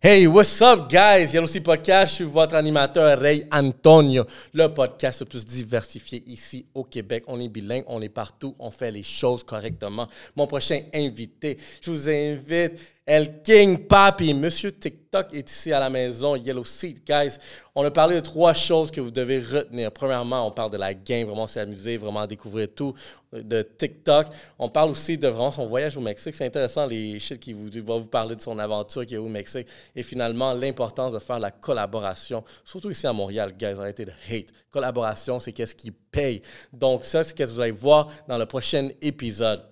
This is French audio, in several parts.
Hey, what's up, guys? Yellow Sea Podcast, je suis votre animateur Ray Antonio, le podcast le plus diversifié ici au Québec. On est bilingue, on est partout, on fait les choses correctement. Mon prochain invité, je vous invite El King Papi, Monsieur TikTok est ici à la maison, Yellow Sea, guys. On a parlé de 3 choses que vous devez retenir. Premièrement, on parle de la game, vraiment s'amuser, vraiment découvrir tout de TikTok. On parle aussi de vraiment son voyage au Mexique. C'est intéressant, les shit qui va vous parler de son aventure qui est au Mexique. Et finalement, l'importance de faire la collaboration, surtout ici à Montréal, guys, arrêtez de hate. Collaboration, c'est qu'est-ce qui paye. Donc ça, c'est qu'est-ce que vous allez voir dans le prochain épisode.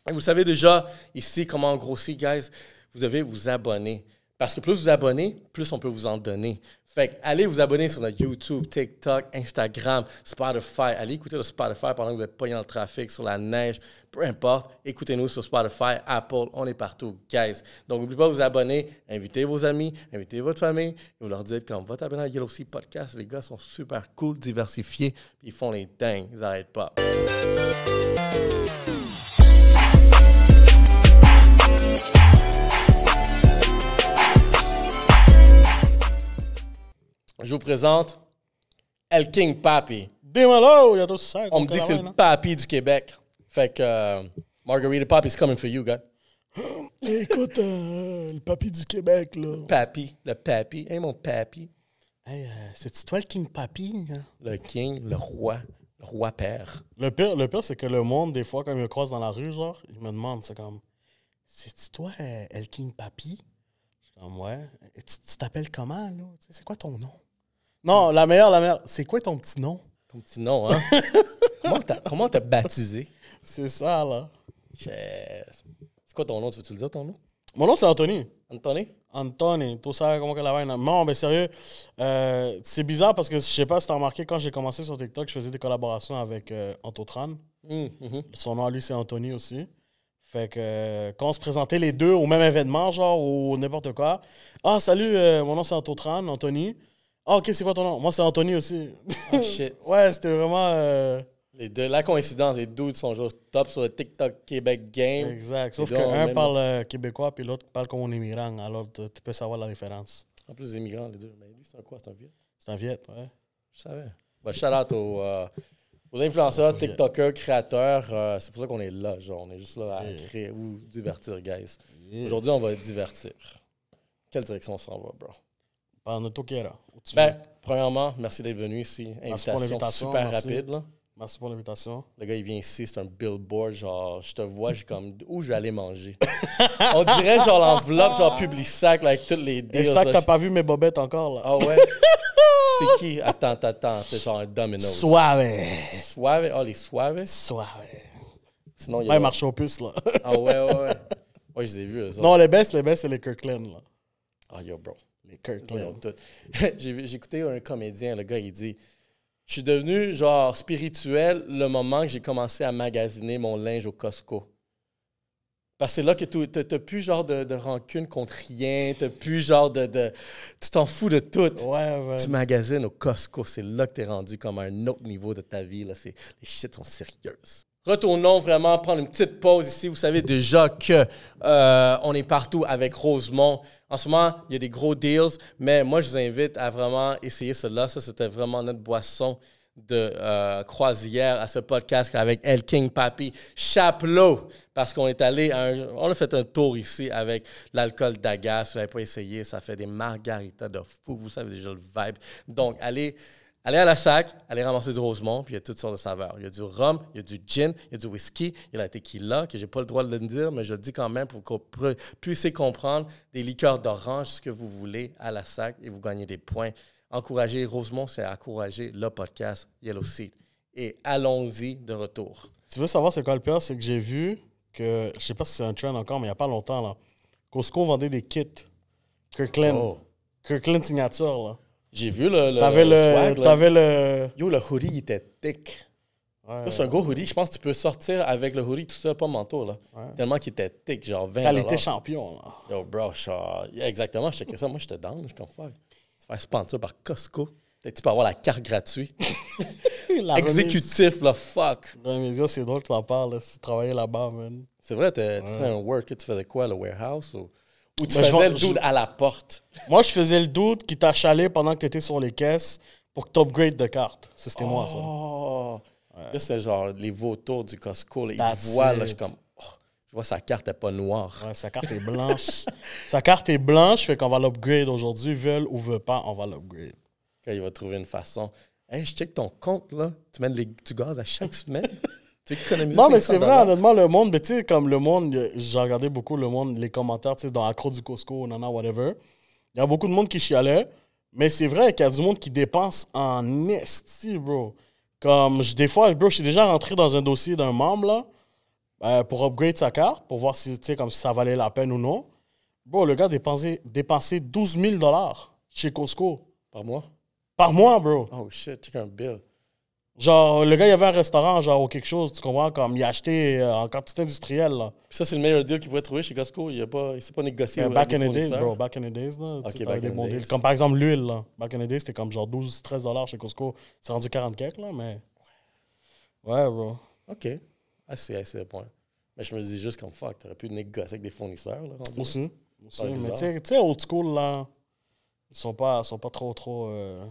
Et vous savez déjà ici comment grossir, guys, vous devez vous abonner. Parce que plus vous abonnez, plus on peut vous en donner. Fait que allez vous abonner sur notre YouTube, TikTok, Instagram, Spotify. Allez écouter le Spotify pendant que vous êtes pas dans le trafic, sur la neige, peu importe. Écoutez-nous sur Spotify, Apple, on est partout, guys. Donc, n'oubliez pas de vous abonner, invitez vos amis, invitez votre famille. Et vous leur dites, comme, va t'abonner à Yellow Sea Podcast. Les gars sont super cool, diversifiés, puis ils font les dingues, ils n'arrêtent pas. Je vous présente El King Papi. Dis-moi-le, il y a tout ça. On me dit que c'est le papi du Québec. Fait que Margarita Papi is coming for you, guys. Écoute, le papi du Québec, là. Papi, le papi. Hey, mon papi. Hey, c'est-tu toi le King Papi? Hein? Le king, le roi père. Le pire c'est que le monde, des fois, quand il me croise dans la rue, genre, il me demande, c'est comme, c'est-tu toi El King Papi? Je suis comme, ouais. Et tu t'appelles comment, là? C'est quoi ton nom? Non, la meilleure, c'est quoi ton petit nom? Ton petit nom, hein? Comment t'as baptisé? C'est ça, là. C'est quoi ton nom? Tu veux-tu le dire, ton nom? Mon nom, c'est Anthony. Anthony? Anthony, tout ça, comment que la vaine. Non, mais sérieux, c'est bizarre parce que je sais pas si t'as remarqué, quand j'ai commencé sur TikTok, je faisais des collaborations avec Antotran. Son nom, lui, c'est Anthony aussi. Fait que quand on se présentait les deux au même événement, genre, ou n'importe quoi. Ah, salut, mon nom c'est Antotran, Anthony. Ah, ok, c'est quoi ton nom? Moi, c'est Anthony aussi. Oh, shit. Ouais, c'était vraiment... Les deux, la coïncidence, les dudes sont juste top sur le TikTok Québec Game. Exact. Sauf qu'un parle québécois, puis l'autre parle comme un immigrant. Alors, tu peux savoir la différence. En plus, des immigrants, les deux. Mais lui, c'est un quoi? C'est un Viet? C'est un Viet, ouais. Je savais. Bah, shout-out aux influenceurs, TikTokers, créateurs. C'est pour ça qu'on est là. Genre, on est juste là à créer ou divertir, guys. Aujourd'hui, on va divertir. Quelle direction on s'en va, bro? Premièrement, merci d'être venu ici. Invitation super rapide, là. Merci pour l'invitation. Le gars, il vient ici, c'est un billboard, genre, je te vois, j'ai comme, où je vais aller manger? On dirait, genre, l'enveloppe, genre, Publisac, là, avec toutes les deals. Et ça que t'as pas vu mes bobettes encore, là. Ah ouais? C'est qui? Attends, c'est genre un Domino's. Suave. Suave? Oh, les Suave? Suave. Sinon, il y a... marche aux puces, là. Ah ouais. Ouais, je les ai vus, eux. Non, les best, c'est les Kirkland, là. Ah, yo, bro. Les Kirkland. J'ai écouté un comédien, le gars, il dit... Je suis devenu, genre, spirituel le moment que j'ai commencé à magasiner mon linge au Costco. Parce que c'est là que t'as plus, genre, de rancune contre rien. T'as plus, genre, tu t'en fous de tout. Ouais. Tu magasines au Costco. C'est là que t'es rendu comme à un autre niveau de ta vie. Là. Les shit sont sérieuses. Retournons vraiment prendre une petite pause ici. Vous savez déjà que on est partout avec Rosemont. En ce moment, il y a des gros deals, mais moi, je vous invite à vraiment essayer cela. Ça, c'était vraiment notre boisson de croisière à ce podcast avec El King Papi Chapelot. Parce qu'on est allé, on a fait un tour ici avec l'alcool d'Agas. Si vous n'avez pas essayé, ça fait des margaritas de fou. Vous savez déjà le vibe. Donc, allez à la SAC, allez ramasser du Rosemont, puis il y a toutes sortes de saveurs. Il y a du rhum, il y a du gin, il y a du whisky, il y a la tequila, que je n'ai pas le droit de le dire, mais je le dis quand même pour que vous puissiez comprendre, des liqueurs d'orange, ce que vous voulez à la SAC, et vous gagnez des points. Encourager Rosemont, c'est encourager le podcast Yellow Sea. Et allons-y de retour. Tu veux savoir c'est quoi le pire? C'est que j'ai vu que, je sais pas si c'est un trend encore, mais il n'y a pas longtemps, là, Costco vendait des kits Kirkland. Kirkland signature, là. J'ai vu le T'avais le... Yo, le hoodie, il était thick. Ouais, c'est un gros hoodie. Je pense que tu peux sortir avec le hoodie tout seul, pas manteau, là. Ouais. Tellement qu'il était thick, genre 20 $. Qualité champion, là. Yo, bro, exactement, je checkais ça. Moi, j'étais down. Je suis comme, fuck. Se faire sponsor par Costco. Peut-être que tu peux avoir la carte gratuite. Exécutif, là, fuck. Dans mes yeux, c'est drôle que tu en parles, là, si tu travaillais là-bas, man. C'est vrai, tu fais un work, tu faisais quoi, le warehouse? Ou tu Ben, faisais le dude à la porte? Moi, je faisais le doute qui t'a chalé pendant que t'étais sur les caisses pour que t'upgrades de carte. Ça, c'était moi, ça. Oh! Là, c'est genre les vautours du Costco. Là, ils te That's voient, là, je suis it. comme... oh, je vois sa carte n'est pas noire. Ouais, sa carte est blanche. Sa carte est blanche, fait qu'on va l'upgrade aujourd'hui. Veulent ou veulent pas, on va l'upgrade. Quand il va trouver une façon. Hey, je check ton compte, là. Tu mènes du gaz à chaque semaine. Tu économises Non, mais 500 c'est vrai, $. honnêtement, le monde, mais tu sais, comme le monde, j'ai regardé beaucoup le monde, les commentaires, tu sais, dans Accro du Costco, nana, whatever. Il y a beaucoup de monde qui chialait, mais c'est vrai qu'il y a du monde qui dépense en esti, bro. Comme, des fois, bro, je suis déjà rentré dans un dossier d'un membre, là, pour upgrade sa carte, pour voir si, tu sais, comme si ça valait la peine ou non. Bro, le gars dépensé 12 000 $ chez Costco Par mois? par mois, bro. Oh shit, check un bill. Genre, le gars, il avait un restaurant, genre, ou quelque chose, tu comprends, comme il a acheté en quantité industrielle, là. Puis ça, c'est le meilleur deal qu'il pourrait trouver chez Costco. Il ne s'est pas négocié avec Back des in the days, fournisseurs. bro. Back in the days, là. Ok, Tu sais, back t'avais des in the bons days. deals. Comme par exemple l'huile, là. Back in the days, c'était comme genre 12-13 $ chez Costco. C'est rendu 40 quelques, là, mais. Ouais, bro. OK. Ah, c'est le point. Mais je me dis juste comme fuck, t'aurais pu négocier avec des fournisseurs, là, rendu là. Aussi. Ah, Mais bizarre. tu sais, old school, là. Ils sont pas trop.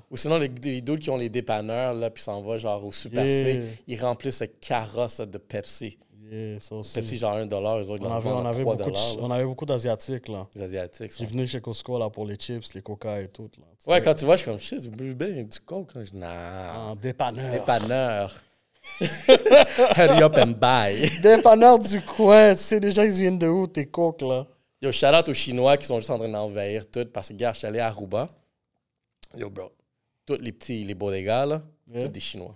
Ou sinon, les dudes qui ont les dépanneurs, là, puis s'en va genre au Super Yeah. C, ils remplissent le carrosse là, de Pepsi. Yeah, ça aussi. Pepsi, genre $1, eux autres, On leur avait, vendent à 3 $. on avait beaucoup d'Asiatiques, là. Les Asiatiques. Qui venaient chez Costco, là, pour les chips, les coca et tout, là. Tu sais. Ouais, quand tu vois, je suis comme shit, je bouge bien du coke. Là. Je dis, nah. En dépanneur. Dépanneur. Hurry up and buy. Dépanneur du coin. Tu sais déjà, ils viennent de où, tes coques, là? Yo, shout out aux Chinois qui sont juste en train d'envahir tout. Parce que, gars, je suis allé à Aruba. Yo, bro. Tous les petits, les bodegas, là, Yeah. tous des Chinois.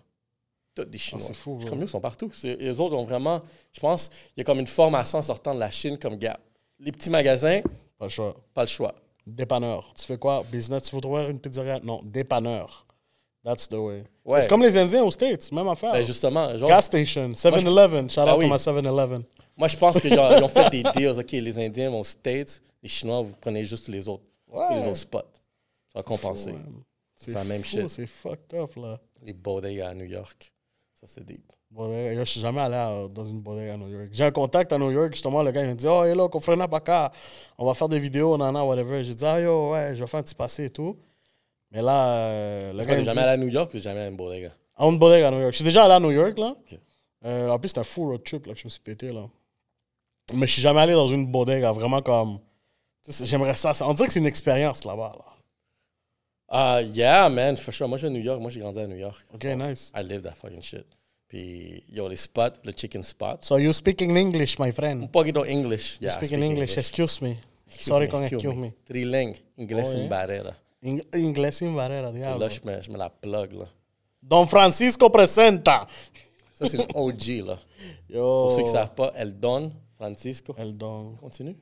Tous des Chinois. c'est fou, Je suis bro. comme eux, ils sont partout. Les autres ont vraiment. Je pense il y a comme une formation en sortant de la Chine comme gars. Les petits magasins, Pas le choix. pas le choix. Dépanneur. Tu fais quoi? Business, tu veux trouver une pizzeria? Non, dépanneur. That's the way. Ouais. C'est comme les Indiens aux States, même affaire. Ben, justement, genre, Gas station, 7-Eleven. Shout Ah out oui. to my 7-Eleven. moi, je pense que genre, ils ont fait des deals. OK, les Indiens vont aux States, les Chinois, vous prenez juste les autres spots. Ça va compenser. C'est la même fou, shit. C'est fucked up, là. Les bodegas à New York. Ça, c'est deep. Bodega, yo, je suis jamais allé dans une bodega à New York. J'ai un contact à New York, justement, le gars, il me dit, oh, hello, confrena pas cá. On va faire des vidéos, nana, whatever. J'ai dit, ah, yo, ouais, je vais faire un petit passé et tout. Mais là, le Est-ce gars, qu'on il est me jamais dit, allé à New York ou jamais à une bodega? à une bodega à New York. Je suis déjà allé à New York, là. Ok. En plus, c'était un full road trip là, que je me suis pété, là. Mais je suis jamais allé dans une bodega, vraiment comme. J'aimerais ça. On dirait que c'est une expérience là-bas, là. Yeah, man, for sure. Moi, je suis à New York. Moi, j'ai grandi à New York. Ok, nice. I live that fucking shit. Puis, yo, les spots, le chicken spot. So you speak in English, my friend. Un poquito English. You Yeah, I speak in English. Excuse me. Sorry con excuse me. Trilingue. Inglés Oh, en yeah. barrera. Inglés sin barrera, diablo. Là, je me la plug, là. Don Francisco presenta. Ça, c'est le OG, là. Yo. Pour ceux qui ne savent pas, El Don Francisco. El Don. Continue.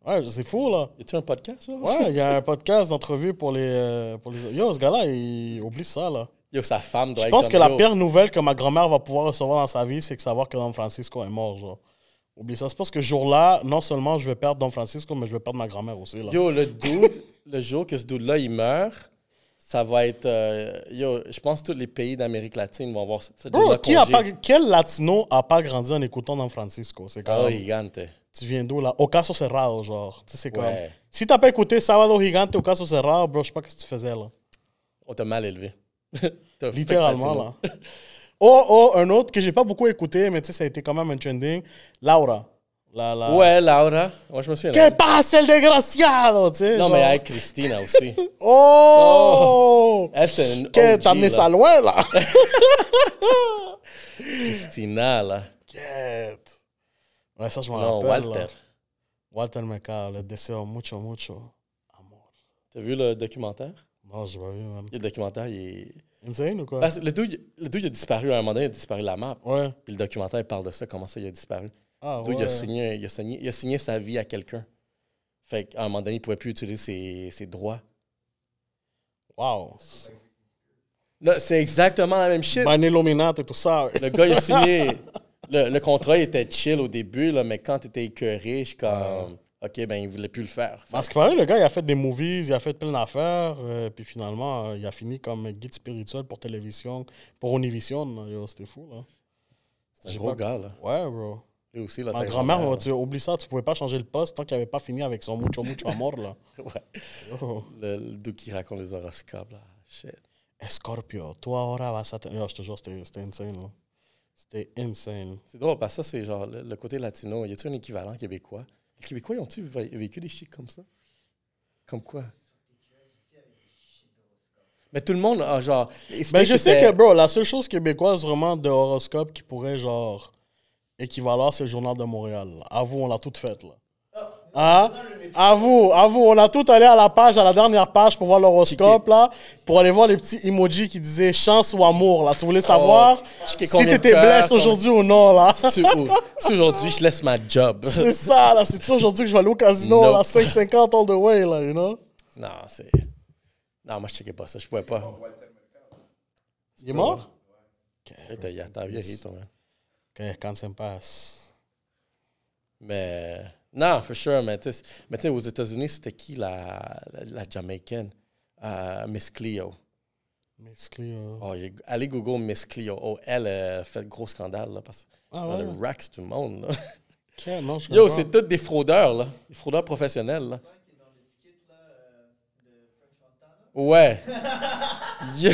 Ouais, c'est fou, là. Y a-tu un podcast, là? Ouais, il y a un podcast d'entrevue pour les. Yo, ce gars-là, il oublie ça, là. Yo, sa femme doit Je être pense comme, que la yo, pire nouvelle que ma grand-mère va pouvoir recevoir dans sa vie, c'est que savoir que Don Francisco est mort, genre. Oublie ça. C'est parce que ce jour-là, non seulement je vais perdre Don Francisco, mais je vais perdre ma grand-mère aussi, là. Yo, le dude, le jour que ce dude-là, il meurt, ça va être... yo, je pense que tous les pays d'Amérique latine vont voir ce Bro, dude-là quel latino a pas grandi en écoutant Don Francisco? C'est Sábado comme, Gigante. tu viens d'où, là? Au Caso Cerrado, genre. Tu sais, c'est comme... Ouais. Si t'as pas écouté Sábado Gigante au Caso Cerrado, bro, je sais pas ce que tu faisais, là. On t'a mal élevé. T'as fait Littéralement, latino. là. Oh, un autre que j'ai pas beaucoup écouté, mais tu sais, ça a été quand même un trending. Laura. La... Ouais, Laura. Moi, je me souviens. Que passe el desgraciado, tu sais. Non, genre. mais avec Christina aussi. Oh! Elle, c'est une Que OG, t'as amené là. ça loin, là. Christina, là. Quête. Ouais, ça, je m'en Non, rappelle. Walter. Là. Walter Mercado, le deseo mucho, mucho amor. T'as vu le documentaire? Non, j'ai pas vu, man. Le documentaire, il est... Insane ou quoi? Parce que le dude, il a disparu à un moment donné, il a disparu de la map. Ouais. Puis le documentaire, il parle de ça, comment ça, il a disparu. Ah, Le dude, ouais. il a signé sa vie à quelqu'un. Fait qu'à un moment donné, il ne pouvait plus utiliser ses droits. Wow. Là, c'est exactement la même shit. Ban Illuminati et tout ça. Le gars, il a signé... Le contrat, il était chill au début, là, mais quand tu étais écœuré, je suis comme... OK, ben, il ne voulait plus le faire. Parce que pareil, le gars, il a fait des movies, il a fait plein d'affaires, puis finalement, il a fini comme guide spirituel pour télévision, pour Univision. Là. Yo, c'était fou, là. C'est un gros gars, là. Ouais, bro. Lui aussi, là, Ma grand-mère, oublie ça, tu pouvais pas changer le poste tant qu'il n'avait pas fini avec son mucho amor, là. Ouais. Oh. Le dude qui raconte les horoscopes, là. Shit. Scorpio, toi, ahora vas a... Yo, je te jure, c'était insane, là. C'était insane. C'est drôle, parce que ça, c'est genre le côté latino. Y a-t-il un équivalent québécois? Les Québécois, ils ont-ils vécu des shit comme ça? Comme quoi? Mais tout le monde a genre... Ben, je sais que, bro, la seule chose québécoise vraiment de horoscope qui pourrait, genre, équivaloir, c'est le Journal de Montréal. Là. Avoue, on l'a tout fait, là. Hein? Avoue, on a tout allé à la page, à la dernière page pour voir l'horoscope, là, pour aller voir les petits emojis qui disaient chance ou amour, là. Tu voulais savoir si t'étais blessé aujourd'hui ou non, là. Si aujourd'hui, je laisse ma job. C'est ça, là. C'est-tu aujourd'hui que je vais aller au casino, là, 5,50 all the way, là, you know? Non, c'est... Non, moi, je checkais pas ça. Je pouvais pas. Il est mort? T'as vieilli, toi, man. Ok, quand ça me passe. Mais... Non, for sure, mais tu sais, aux États-Unis, c'était qui la Jamaïcaine? Miss Cleo. Miss Cleo. Oh, allez Google Miss Cleo. Oh, elle fait gros scandale, là, parce que le rack, tout le monde, là. Okay, non, Yo, c'est tous des fraudeurs, là. Des fraudeurs professionnels, là. Ouais.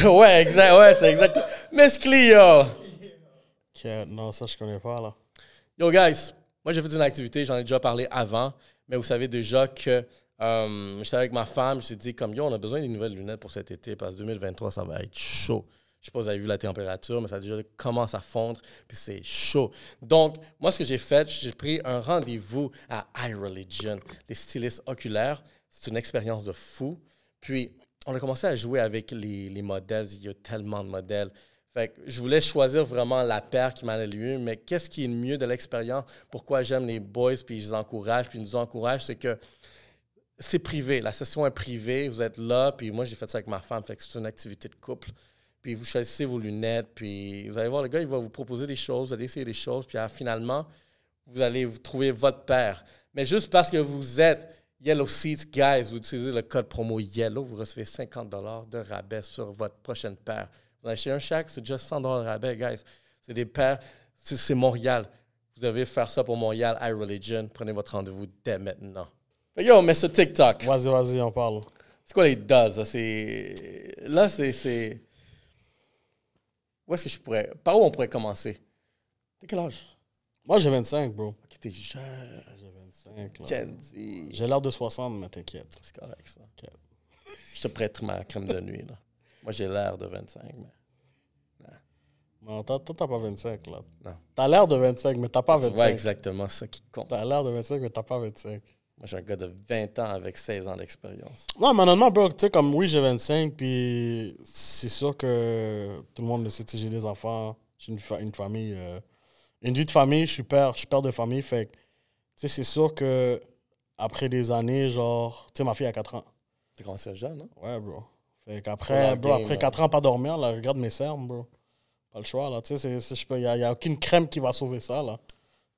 Ouais, exact. Ouais, c'est exact. Miss Cleo. Okay, non, ça, je connais pas, là. Yo, guys, moi, j'ai fait une activité, j'en ai déjà parlé avant, mais vous savez déjà que j'étais avec ma femme, je me suis dit, comme, yo, on a besoin d'une nouvelles lunettes pour cet été, parce que 2023, ça va être chaud. Je sais pas si vous avez vu la température, mais ça déjà commence à fondre, puis c'est chaud. Donc, moi, ce que j'ai fait, j'ai pris un rendez-vous à iReligion, les stylistes oculaires. C'est une expérience de fou. Puis, on a commencé à jouer avec les modèles. Il y a tellement de modèles. Fait que je voulais choisir vraiment la paire qui m'en allait le mieux, mais qu'est-ce qui est le mieux de l'expérience? Pourquoi j'aime les boys, puis je les encourage, puis ils nous encouragent, c'est que c'est privé. La session est privée, vous êtes là, puis moi, j'ai fait ça avec ma femme, fait que c'est une activité de couple. Puis vous choisissez vos lunettes, puis vous allez voir, le gars, il va vous proposer des choses, vous allez essayer des choses, puis finalement, vous allez vous trouver votre paire. Mais juste parce que vous êtes Yellow Seats, guys, vous utilisez le code promo YELLOW, vous recevez 50 $ de rabais sur votre prochaine paire. Vous en achetez un chaque, c'est déjà 100 $ de rabais, guys. C'est des paires, c'est Montréal. Vous devez faire ça pour Montréal, iReligion. Prenez votre rendez-vous dès maintenant. Yo, mais sur TikTok. Vas-y, on parle. C'est quoi les does? Là, c'est... Où est-ce que je pourrais... Par où on pourrait commencer? T'as quel âge? Moi, j'ai 25, bro. Ok, t'es jeune. J'ai 25, là. Gen Z. J'ai l'air de 60, mais t'inquiète. C'est correct, ça. Okay. Je te prête ma crème de nuit, là. Moi, j'ai l'air de 25, mais... Non, toi, t'as pas 25, là. Non. T'as l'air de 25, mais t'as pas 25. Tu vois exactement ça qui compte. T'as l'air de 25, mais t'as pas 25. Moi, j'ai un gars de 20 ans avec 16 ans d'expérience. Non, mais honnêtement, bro, tu sais, comme oui, j'ai 25, puis c'est sûr que tout le monde le sait, tu sais, j'ai des enfants, j'ai une famille, une vie de famille, je suis père de famille, fait que, tu sais, c'est sûr que après des années, genre, tu sais, ma fille a 4 ans. T'es commencé jeune, hein? Ouais, bro. Fait qu'après, bro, après 4 ans, pas dormir, là, regarde mes cernes, bro. Pas le choix, là, tu sais, il n'y a aucune crème qui va sauver ça, là.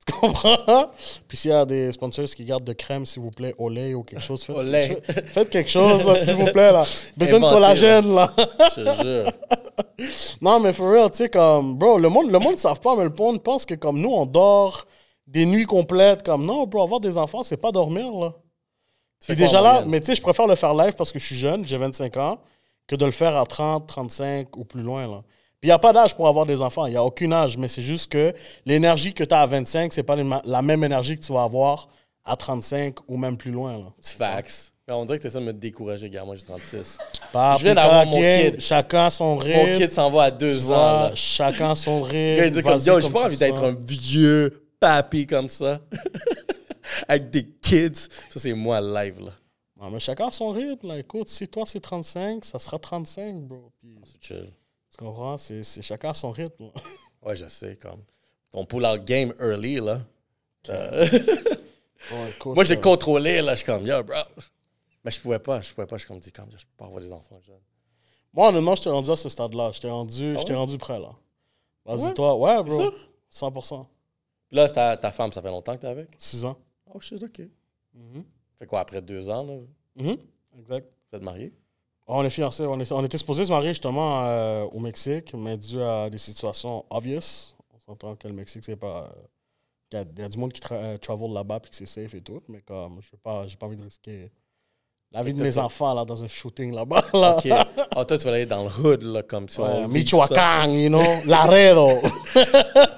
Tu comprends? Puis s'il y a des sponsors qui gardent de crème, s'il vous plaît, Olay ou quelque chose, faites quelque chose, là, s'il vous plaît, là. Besoin de collagène, là. Je te jure. Non, mais for real, tu sais, comme, bro, le monde ne savent pas, mais le monde pense que comme nous, on dort des nuits complètes. Comme, non, bro, avoir des enfants, c'est pas dormir, là. Puis déjà là, mais tu sais, je préfère le faire live parce que je suis jeune, j'ai 25 ans, que de le faire à 30, 35 ou plus loin, là. Puis il n'y a pas d'âge pour avoir des enfants, il n'y a aucun âge, mais c'est juste que l'énergie que tu as à 25, c'est pas la même énergie que tu vas avoir à 35 ou même plus loin, là. Facts. On dirait que tu essaies de me décourager, gars. Moi, j'ai 36. Je viens d'avoir mon kid. Chacun son rythme. Mon kid s'en va à 2 ans. Là. Chacun son rythme. Il dit comme, yo, j'ai pas envie d'être un vieux papy comme ça. Avec des kids. Ça, c'est moi live, là. Non, mais chacun son rythme, là. Écoute, si toi, c'est 35, ça sera 35, bro. Puis, c'est chill. Tu comprends? C'est chacun son rythme, là. Ouais, je sais, comme. Ton pull-out game early, là. Ouais, écoute, moi, j'ai contrôlé, là. Je suis comme, yo, bro. Mais je pouvais pas. Je suis comme, je peux pas avoir des enfants jeunes. Moi, honnêtement, je t'ai rendu à ce stade-là. Je t'ai rendu prêt, là. Vas-y, toi. Ouais, bro. 100%. Puis là, ta femme, ça fait longtemps que t'es avec? 6 ans. Oh, shit, OK. Fait quoi, après 2 ans, là? Exact. Vous êtes mariés? On est fiancés. On était supposés se marier, justement, au Mexique, mais dû à des situations obvious. On s'entend que le Mexique, c'est pas Il y a du monde qui travel là-bas puis que c'est safe et tout, mais comme, j'ai pas envie de risquer la vie de mes enfants là, dans un shooting là-bas. Là. OK. Ah, toi, tu vas aller dans le hood, là, comme ça. Ouais, Michoacán, you know, Laredo,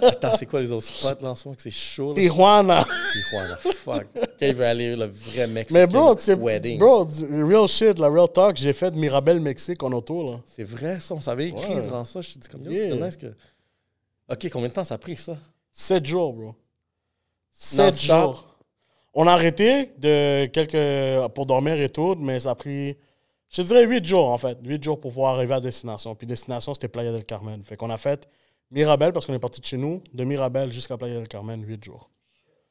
Attends, c'est quoi les autres spots, là, en ce moment, que c'est chaud, là? Tijuana. Tijuana, fuck. Quand il veut aller, le vrai Mexican Mais bro, wedding. real shit, la real talk, j'ai fait de Mirabel, Mexique en auto, là. C'est vrai, ça, on s'avait écrit Ouais. durant ça. Je te dis comme, Yeah. c'est nice que... OK, combien de temps ça a pris, ça? 7 jours, bro. 7 Non-stop? jours. On a arrêté pour dormir et tout, mais ça a pris, je te dirais 8 jours, en fait. 8 jours pour pouvoir arriver à destination. Puis destination, c'était Playa del Carmen. Fait qu'on a fait Mirabel, parce qu'on est parti de chez nous, de Mirabel jusqu'à Playa del Carmen, 8 jours.